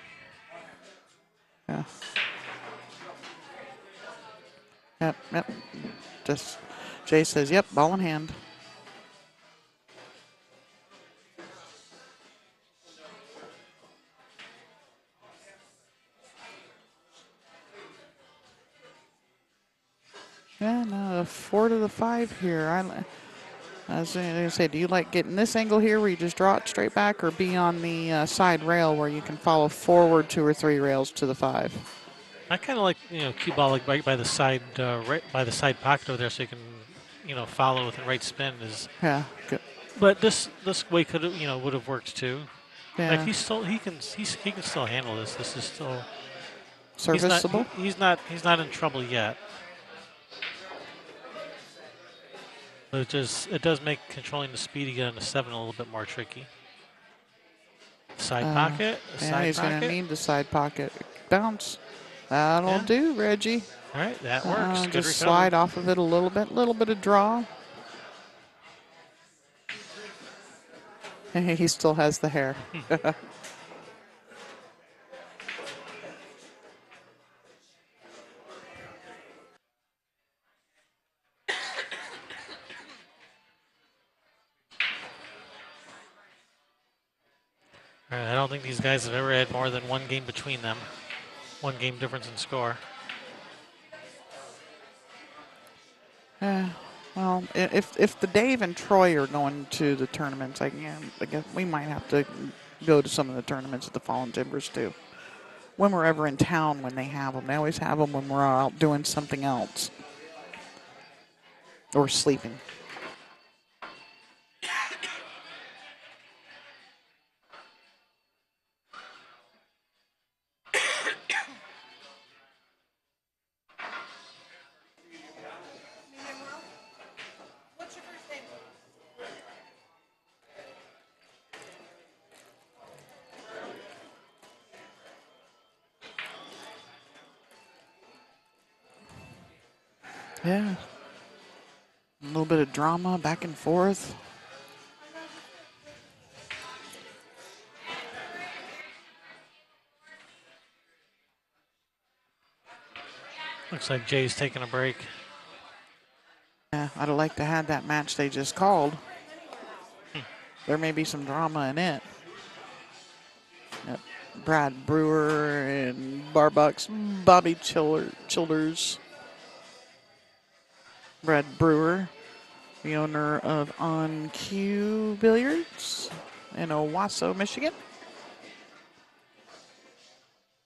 Yeah. Yep, yep. Just Jay says, yep, ball in hand. Yeah, no, 4 to the 5 here. I was going to say, do you like getting this angle here where you just draw it straight back, or be on the side rail where you can follow forward 2 or 3 rails to the 5? I kind of like, cue ball like right by the side, right by the side pocket over there, so you can, follow with the right spin. Is Yeah, good. But this way could have, would have worked too. Like Yeah, he can still handle this. This is still serviceable. he's not in trouble yet. But it does make controlling the speed again on the 7 a little bit more tricky. Side pocket, Yeah, side he's going to pocket. need the side pocket. Bounce. That'll Yeah. do, Reggie. All right, that works. Good Just recovery. slide off of it a little bit of draw. He still has the hair. All right, I don't think these guys have ever had more than 1 game between them. 1 game difference in score. Well, if the Dave and Troy are going to the tournaments, I guess we might have to go to some of the tournaments at the Fallen Timbers too. When we're ever in town, when they have them, they always have them when we're out doing something else or sleeping. Yeah, a little bit of drama back and forth. Looks like Jay's taking a break. Yeah, I'd have liked to have that match they just called. There may be some drama in it. Yep. Brad Brewer and Barbucks, Bobby Childers. Brad Brewer, the owner of On Cue Billiards in Owasso, Michigan.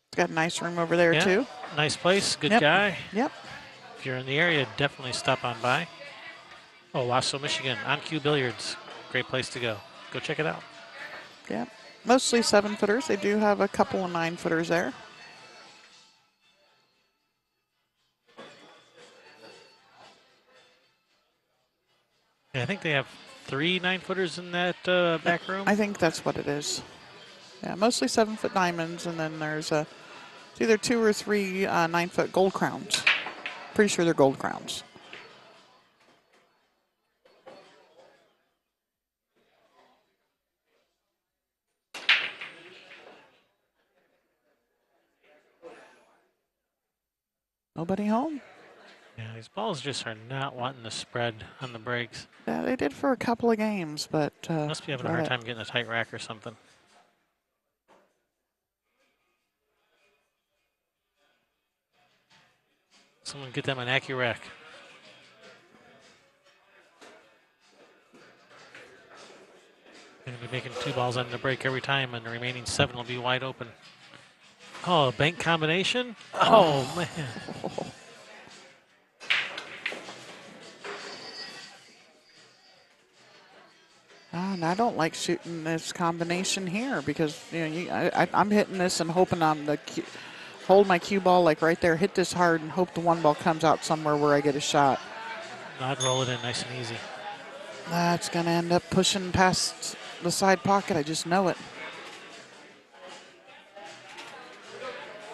It's got a nice room over there, Yeah, too. nice place, good Yep. guy. Yep. If you're in the area, definitely stop on by. Oh, Wasso, Michigan, On Cue Billiards. Great place to go. Go check it out. Yep. Mostly 7-footers. They do have a couple of 9-footers there. Yeah, I think they have 3 9-footers in that back room. I think that's what it is. Yeah, mostly 7-foot diamonds, and then there's it's either 2 or 3 9-foot gold crowns. Pretty sure they're gold crowns. Nobody home? Yeah, these balls just are not wanting to spread on the breaks. Yeah, they did for a couple of games, but Must be having a hard time getting a tight rack or something. Someone get them an AccuRack. They're going to be making 2 balls on the break every time, and the remaining 7 will be wide open. Oh, a bank combination? Oh, man. And I don't like shooting this combination here because I'm hitting this and hoping hold my cue ball like right there, hit this hard, and hope the 1 ball comes out somewhere where I get a shot. I'd roll it in nice and easy. That's going to end up pushing past the side pocket. I just know it.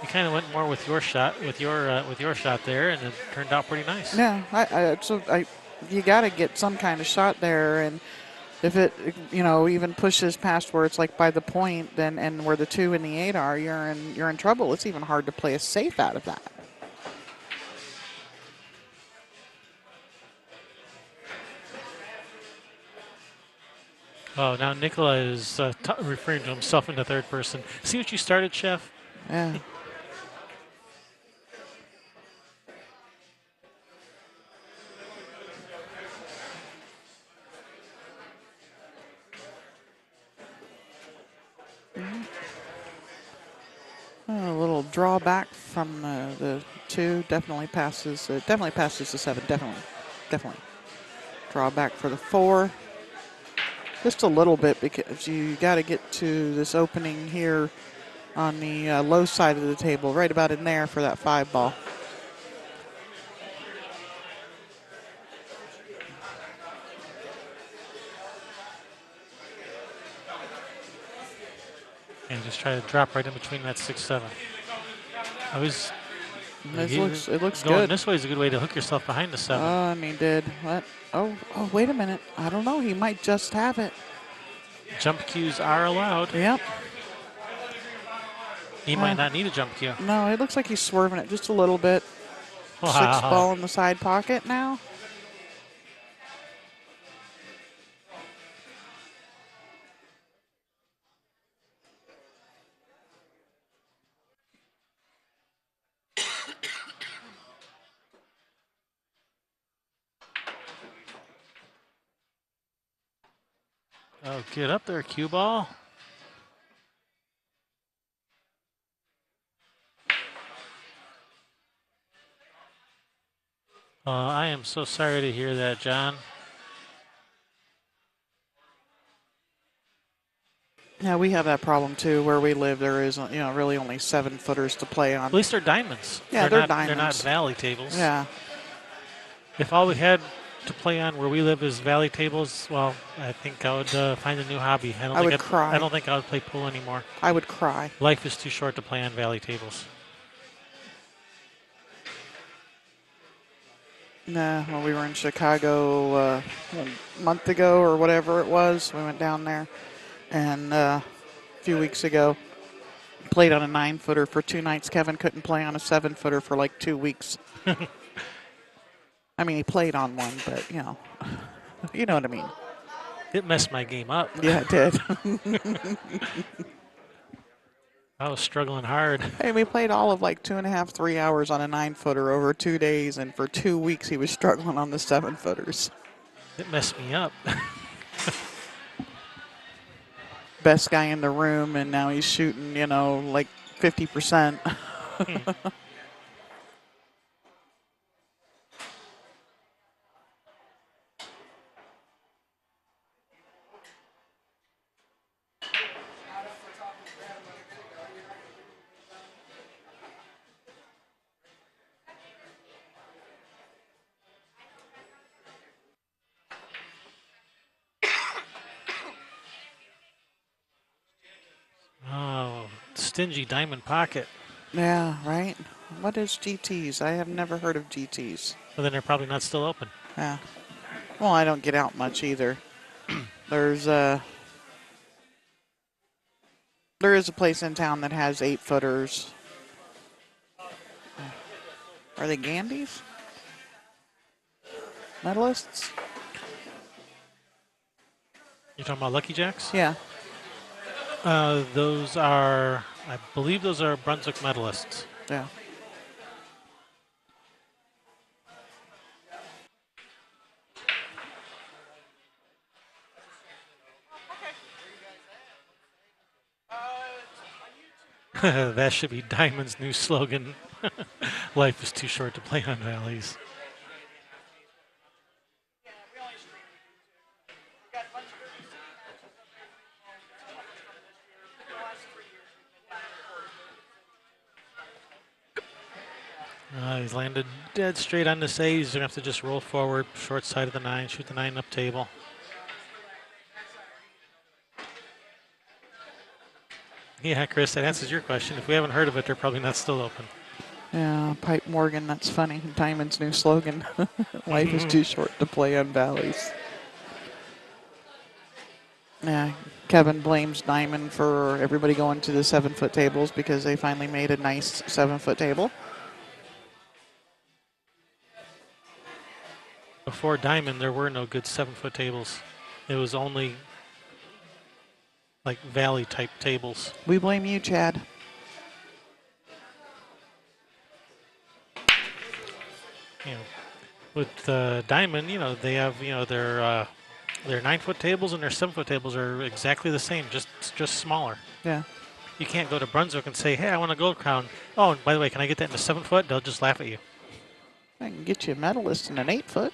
You kind of went more with your shot, with your shot there, and it turned out pretty nice. Yeah, you got to get some kind of shot there, and if it, even pushes past where it's like by the point, then and where the 2 and the 8 are, you're in trouble. It's even hard to play a safe out of that. Oh, now Nicola is referring to himself in the third person. See what you started, Chef? Yeah. A little drawback from the 2 definitely passes. Definitely passes the 7. Definitely. Drawback for the 4. Just a little bit because you got to get to this opening here on the low side of the table, right about in there for that 5 ball. And just try to drop right in between that 6-7. Always. It looks going good. This way is a good way to hook yourself behind the 7. Oh, and he did. What? Oh, wait a minute. I don't know. He might just have it. Jump cues are allowed. Yep. He might not need a jump cue. No, it looks like he's swerving it just a little bit. Wow. 6 ball in the side pocket now. Oh, get up there, cue ball. I am so sorry to hear that, John. Yeah, we have that problem too. Where we live, there is really only 7 footers to play on. At least they're diamonds. Yeah, they're diamonds. They're not valley tables. Yeah. If all we had to play on where we live is valley tables, well, I think I would find a new hobby. I would cry. I don't think I would play pool anymore. I would cry. Life is too short to play on valley tables. Nah, well, we were in Chicago a month ago or whatever it was. We went down there, and a few weeks ago, played on a 9-footer for 2 nights. Kevin couldn't play on a 7-footer for like 2 weeks. I mean, he played on one, but you know what I mean. It messed my game up. Yeah, it did. I was struggling hard. Hey, we played all of like 2.5, 3 hours on a 9-footer over 2 days, and for 2 weeks he was struggling on the 7-footers. It messed me up. Best guy in the room, and now he's shooting, like 50%. Oh, stingy diamond pocket. Yeah, right? What is GTs? I have never heard of GTs. Well, then they're probably not still open. Yeah. Well, I don't get out much either. There is a place in town that has 8-footers. Are they Gandies? Medalists? You're talking about Lucky Jacks? Yeah. Those are, I believe those are Brunswick medalists. Yeah. That should be Diamond's new slogan. Life is too short to play on valleys. He's landed dead straight on this 8. He's going to have to just roll forward, short side of the 9, shoot the 9 up table. Yeah, Chris, that answers your question. If we haven't heard of it, they're probably not still open. Yeah, Pipe Morgan, that's funny. Diamond's new slogan. Life is too short to play on valleys. Yeah, Kevin blames Diamond for everybody going to the 7-foot tables because they finally made a nice 7-foot table. Before Diamond, there were no good 7-foot tables. It was only like valley type tables. We blame you, Chad. You know, with Diamond, they have their 9-foot tables and their 7-foot tables are exactly the same, just smaller. Yeah. You can't go to Brunswick and say, "Hey, I want a gold crown." Oh, and by the way, can I get that in a 7-foot? They'll just laugh at you. I can get you a medalist in an 8-foot.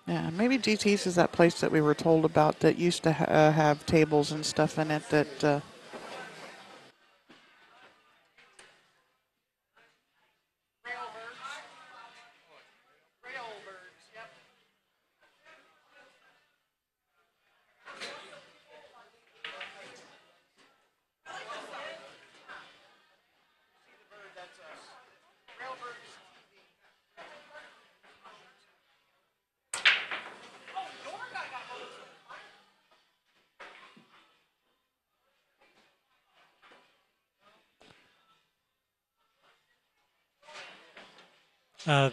Yeah, maybe GT's is that place that we were told about that used to have tables and stuff in it that.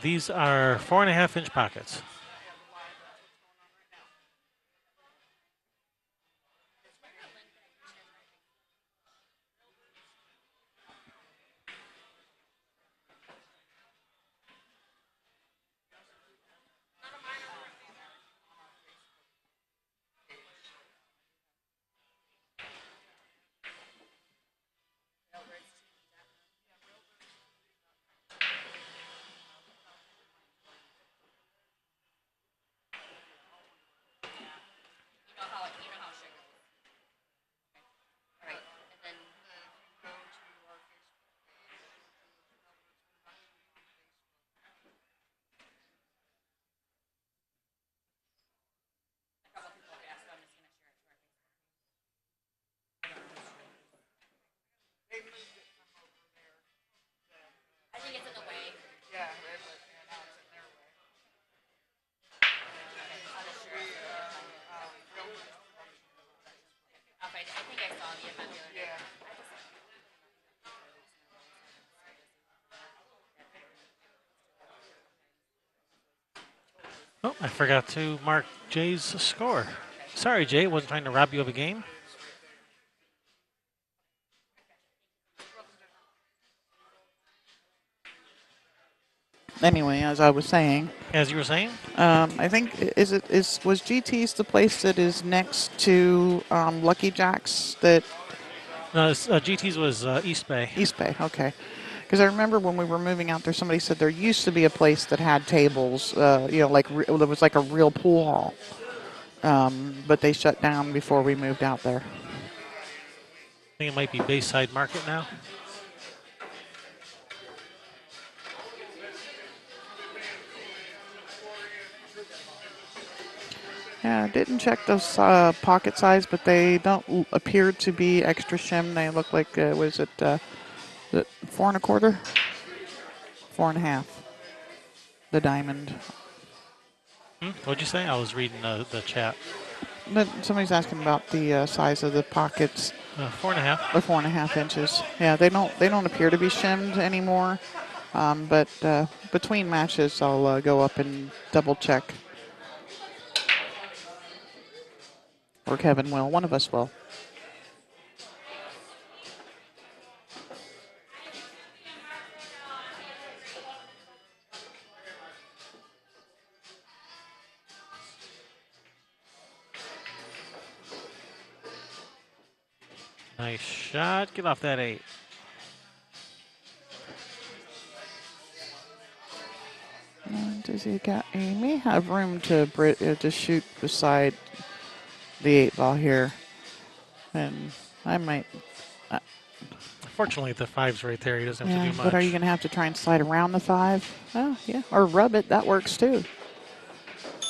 These are 4.5-inch pockets. Oh, I forgot to mark Jay's score. Sorry, Jay. Wasn't trying to rob you of a game. Anyway, as I was saying, As you were saying, I think was GT's the place that is next to Lucky Jack's that no, GT's was East Bay. East Bay. Okay, because I remember when we were moving out there, somebody said there used to be a place that had tables. Like there was like a real pool hall, but they shut down before we moved out there. I think it might be Bayside Market now. Yeah, I didn't check those pocket size, but they don't appear to be extra shim. They look like was it 4 1/4, 4.5. The diamond. What'd you say? I was reading the chat. But somebody's asking about the size of the pockets. 4.5. They're 4.5 inches. Yeah, they don't appear to be shimmed anymore. But between matches, I'll go up and double check. Or Kevin will. One of us will. Nice shot. Get off that 8. Does he got? He may have room to shoot beside the 8 ball here. And I might, Fortunately, the 5's right there. He doesn't have to yeah, do but are you much. going to have to try and slide around the 5? Oh, yeah, or rub it. That works too.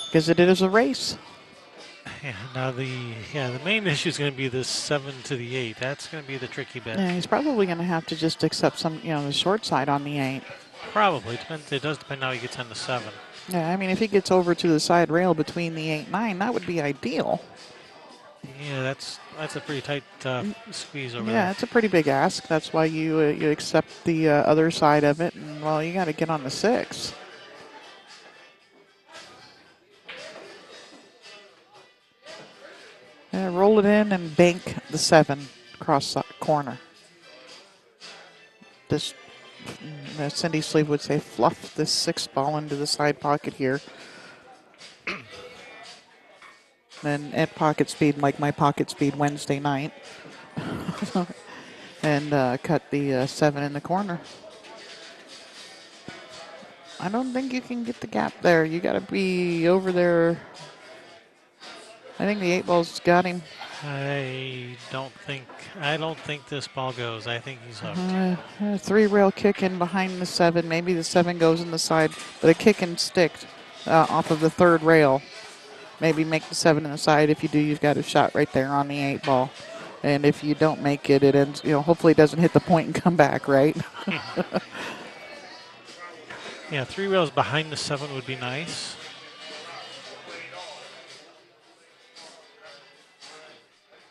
Because it is a race. Yeah, now the main issue is going to be this 7 to the 8. That's going to be the tricky bit. Yeah, he's probably going to have to just accept some, the short side on the 8. Probably depends. It does depend how he gets on the 7. Yeah, I mean, if he gets over to the side rail between the 8 and 9, that would be ideal. Yeah, that's a pretty tight squeeze over Yeah, there. it's a pretty big ask. That's why you accept the other side of it. And, well, you got to get on the 6. Roll it in and bank the 7 cross corner. This, Cindy Sleeve would say, fluff this 6 ball into the side pocket here. And at pocket speed, like my pocket speed Wednesday night. And cut the 7 in the corner. I don't think you can get the gap there. You got to be over there. I think the 8 ball's got him. I don't think this ball goes. I think he's hooked. 3 rail kick in behind the 7. Maybe the 7 goes in the side, but a kick and stick off of the 3rd rail. Maybe make the 7 in the side. If you do, you've got a shot right there on the 8 ball. And if you don't make it, it ends, hopefully it doesn't hit the point and come back, right? Yeah, 3 rails behind the 7 would be nice.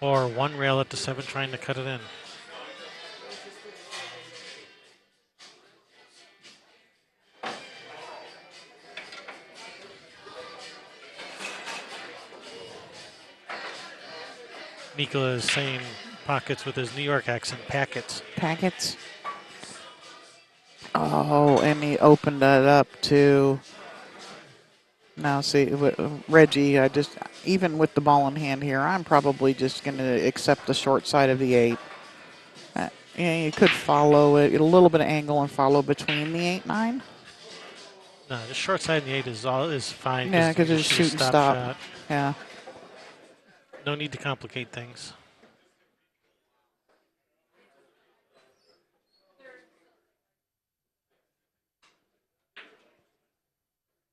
Or 1 rail at the 7 trying to cut it in. Nicola is saying pockets with his New York accent, packets. Packets. Oh, and he opened that up to. Now, see, Reggie, even with the ball in hand here, I'm probably just going to accept the short side of the 8. Yeah, you could follow it, get a little bit of angle and follow between the 8-9. No, the short side of the 8 is fine Yeah, because you because can it's just shoot a shoot and stop stop. shot. Yeah. No need to complicate things.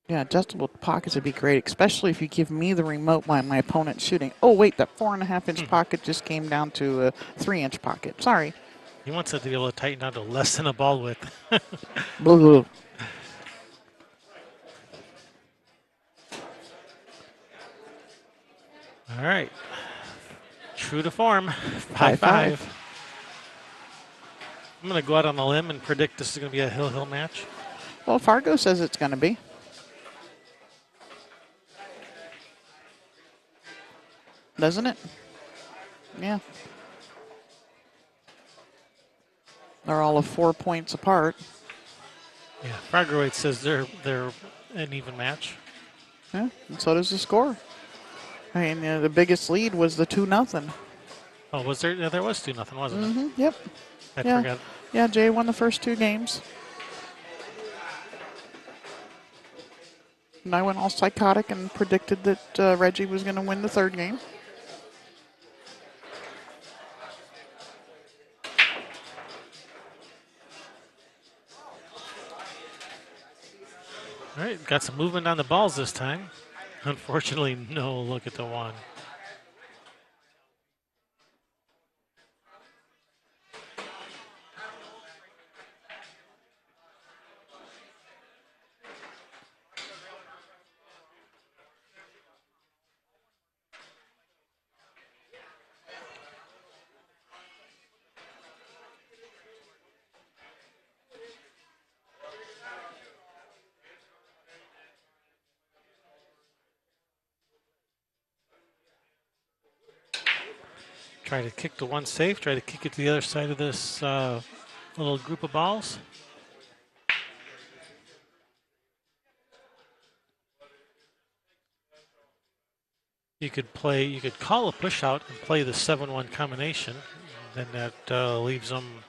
Yeah, adjustable pockets would be great, especially if you give me the remote while my opponent's shooting. Oh, wait, that 4.5-inch pocket just came down to a 3-inch pocket. Sorry. He wants it to be able to tighten down to less than a ball width. Blah, blah. All right. True to form, 5-5. 5-5. I'm going to go out on a limb and predict this is going to be a hill-hill match. Well, Fargo says it's going to be. Doesn't it? Yeah. They're all of 4 points apart. Yeah, Fargo says they're an even match. Yeah, and so does the score. I mean, the biggest lead was the 2-0. Oh, was there? Yeah, there was 2-0, wasn't it? Yep. I Yeah. forgot. Yeah, Jay won the first 2 games. And I went all psychotic and predicted that Reggie was going to win the 3rd game. All right, got some movement on the balls this time. Unfortunately, no look at the 1. Try to kick the 1 safe. Try to kick it to the other side of this little group of balls. You could call a push out and play the 7-1 combination. Then that leaves them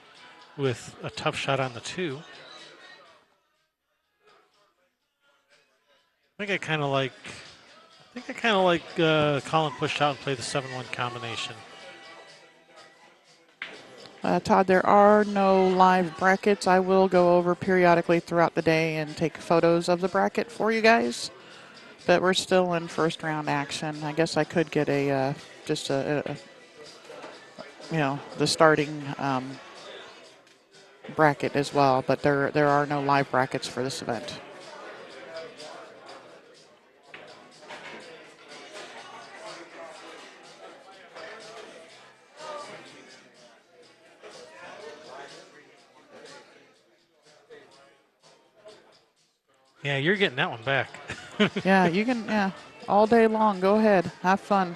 with a tough shot on the 2. I think I kind of like calling push out and play the 7-1 combination. Todd, there are no live brackets. I will go over periodically throughout the day and take photos of the bracket for you guys. But we're still in first round action. I guess I could get a just a the starting bracket as well. But there are no live brackets for this event. Yeah, you're getting that one back. Yeah, you can. Yeah, all day long. Go ahead, have fun.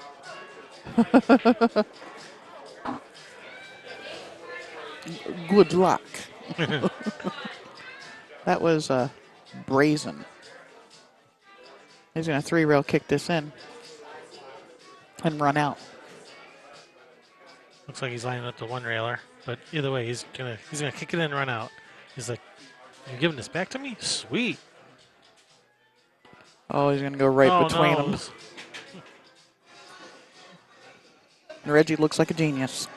Good luck. That was brazen. He's going to 3-rail kick this in and run out. Looks like he's lining up the one railer, but either way, he's gonna kick it in and run out. He's like, "You're giving this back to me? Sweet." Oh, he's going to go right Oh between no! them. Reggie looks like a genius.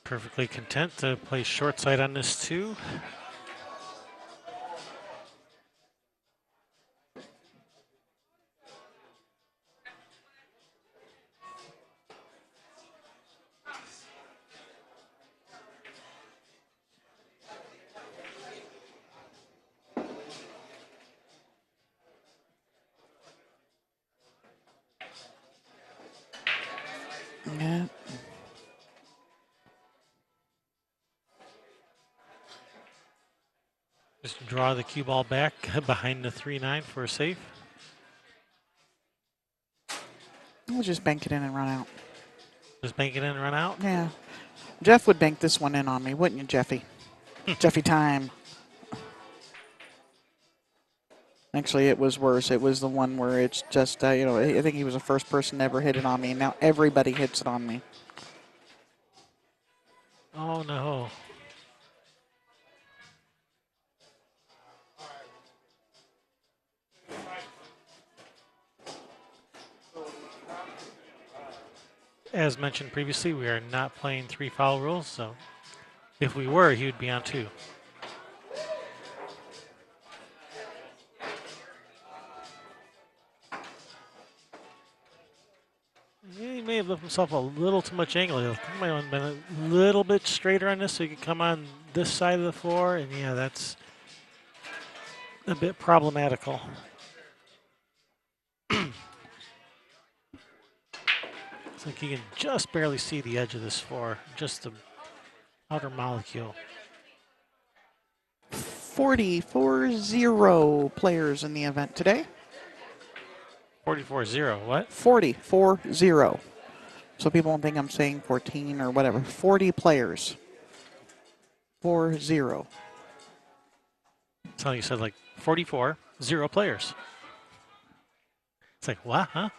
Perfectly content to play short side on this too. Yeah. Just draw the cue ball back behind the 3-9 for a safe. We'll just bank it in and run out. Just bank it in and run out. Yeah. Jeff would bank this one in on me, wouldn't you, Jeffy? Jeffy time. Actually, it was worse. It was the one where it's just, I think he was the first person to ever hit it on me, and now everybody hits it on me. Oh no! As mentioned previously, we are not playing 3 foul rules, so if we were, he would be on 2. He may have left himself a little too much angle. He might have been a little bit straighter on this so he could come on this side of the floor, and yeah, that's a bit problematical. It's like you can just barely see the edge of this floor, just the outer molecule. 44-0 players in the event today. 44-0, what? 40-0. So people don't think I'm saying 14 or whatever. 40 players. 4-0. So you said like 44, 0 players. It's like, what, huh?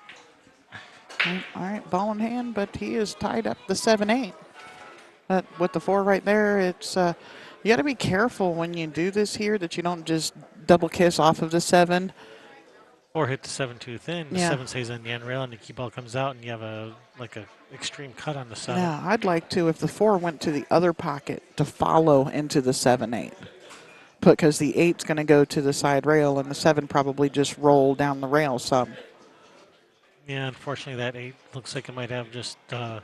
All right, ball in hand, but he is tied up the 7-8. But with the 4 right there, it's you got to be careful when you do this here that you don't just double kiss off of the 7. Or hit the 7 too thin. The Yeah. 7 stays on the end rail, and the cue ball comes out, and you have a extreme cut on the 7. Yeah, I'd like to, if the 4 went to the other pocket, to follow into the 7-8. Because the 8's going to go to the side rail, and the 7 probably just roll down the rail some. Yeah, unfortunately, that 8 looks like it might have just a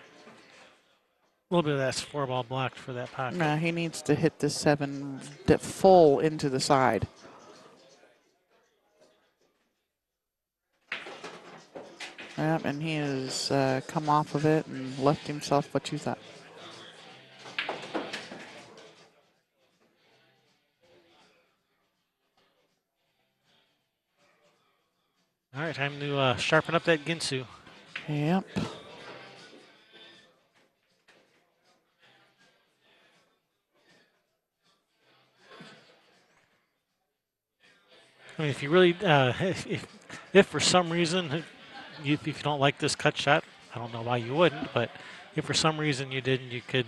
little bit of that 4 ball blocked for that pocket. Nah, he needs to hit the 7 full into the side. Yep, and he has come off of it and left himself what you thought. All right, time to sharpen up that Ginsu. Yep. I mean, if you really, if for some reason, if you don't like this cut shot, I don't know why you wouldn't, but if for some reason you didn't, you could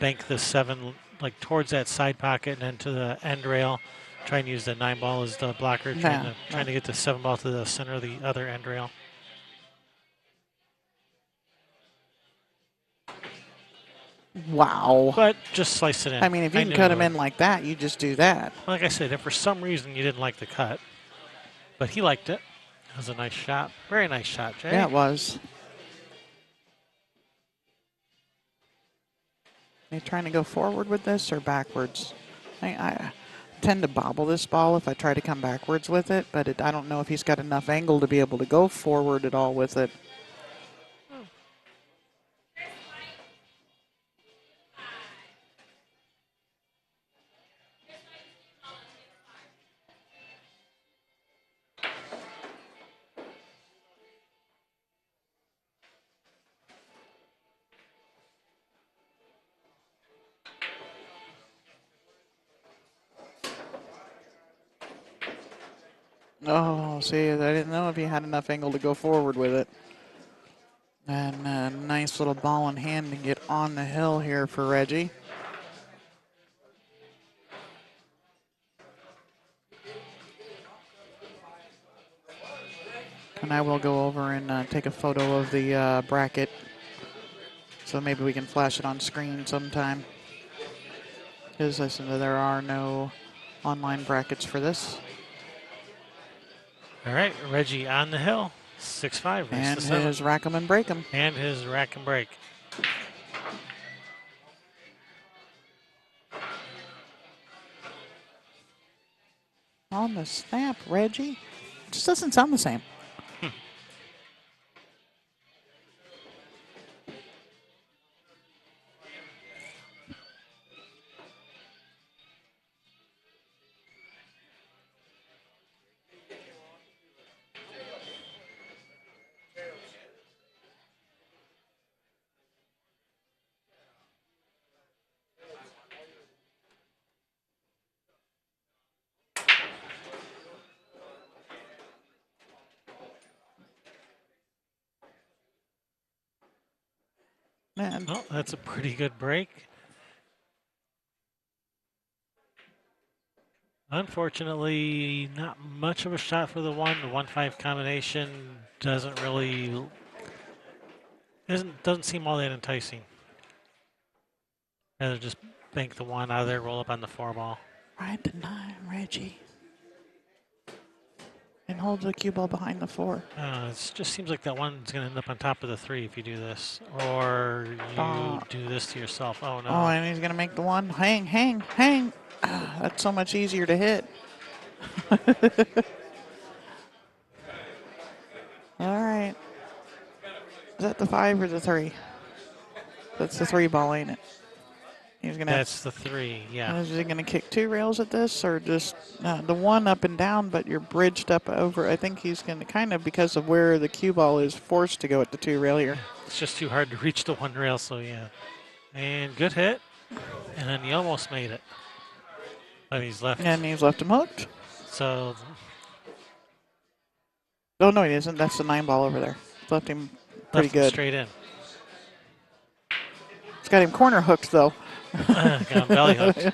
bank the 7 like towards that side pocket and then to the end rail. Try and use the 9 ball as the blocker, trying Yeah. to trying to get the 7 ball to the center of the other end rail. Wow. But just slice it in. I mean, if you I can knew cut you him would. in like that, you just do that. Like I said, if for some reason you didn't like the cut, but he liked it. It was a nice shot. Very nice shot, Yeah, Jay. it was. Are you trying to go forward with this or backwards? I tend to bobble this ball if I try to come backwards with it, but I don't know if he's got enough angle to be able to go forward at all with it. Oh, see, I didn't know if he had enough angle to go forward with it. And a nice little ball in hand to get on the hill here for Reggie. And I will go over and take a photo of the bracket. So maybe we can flash it on screen sometime. Because listen, there are no online brackets for this. All right, Reggie on the hill, 6-5, race And to 7. his rack 'em and break 'em. And his rack and break. On the snap, Reggie. Just doesn't sound the same. Man, Oh, that's a pretty good break. Unfortunately, not much of a shot for the 1. The 1-5 combination doesn't really doesn't seem all that enticing. Rather just bank the 1 out of there, roll up on the 4 ball. ride the 9, Reggie. And hold the cue ball behind the 4. It just seems like that 1's going to end up on top of the 3 if you do this. Or you do this to yourself. Oh, no. Oh, and he's going to make the 1. Hang, hang, hang. That's so much easier to hit. All right. Is that the 5 or the 3? That's the 3 ball, ain't it? He's gonna. That's the 3, yeah. Is he gonna kick 2 rails at this, or just the 1 up and down? But you're bridged up over. I think he's gonna kind of, because of where the cue ball is, forced to go at the 2 rail here. It's just too hard to reach the 1 rail, so yeah. And good hit. And then he almost made it. But he's left. And he's left him hooked. So Oh no, he isn't. That's the 9 ball over there. Left him pretty left him good. straight in. It's got him corner hooked though. Got him belly hooked.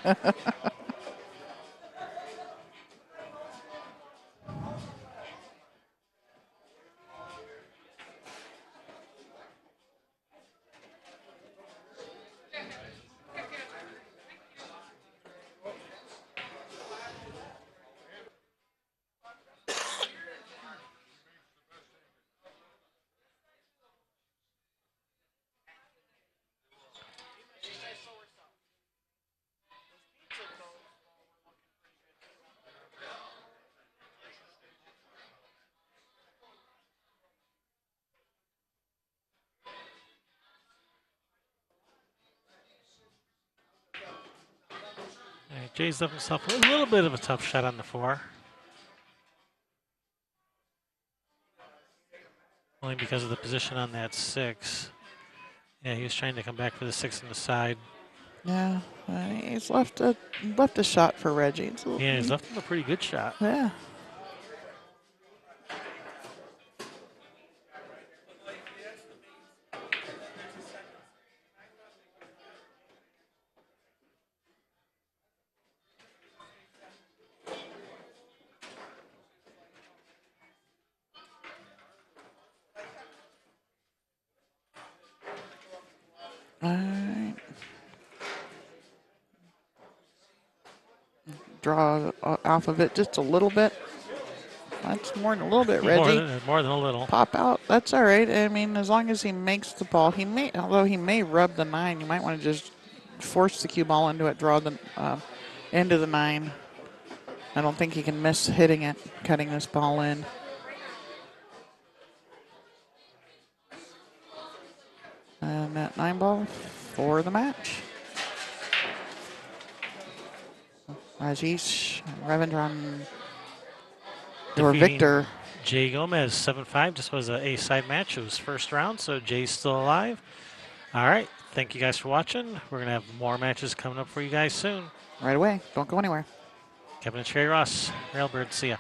All right, Jay's left himself a little bit of a tough shot on the 4. Only because of the position on that 6. Yeah, he was trying to come back for the 6 on the side. Yeah, he's left a shot for Reggie. Yeah, he's left him a pretty good shot. Yeah. Alright. Draw off of it just a little bit. That's more than a little bit, Reggie. more than a little. Pop out. That's all right. I mean, as long as he makes the ball, although he may rub the 9, you might want to just force the cue ball into it, draw the into the 9. I don't think he can miss hitting it, cutting this ball in. And that 9 ball for the match. Rajesh, Ravindran, or Defeating Victor. Jay Gomez, 7-5. This was an A-side match. It was first round, so Jay's still alive. All right. Thank you guys for watching. We're going to have more matches coming up for you guys soon. Right away. Don't go anywhere. Kevin and Sherry Ross, Railbird. See ya.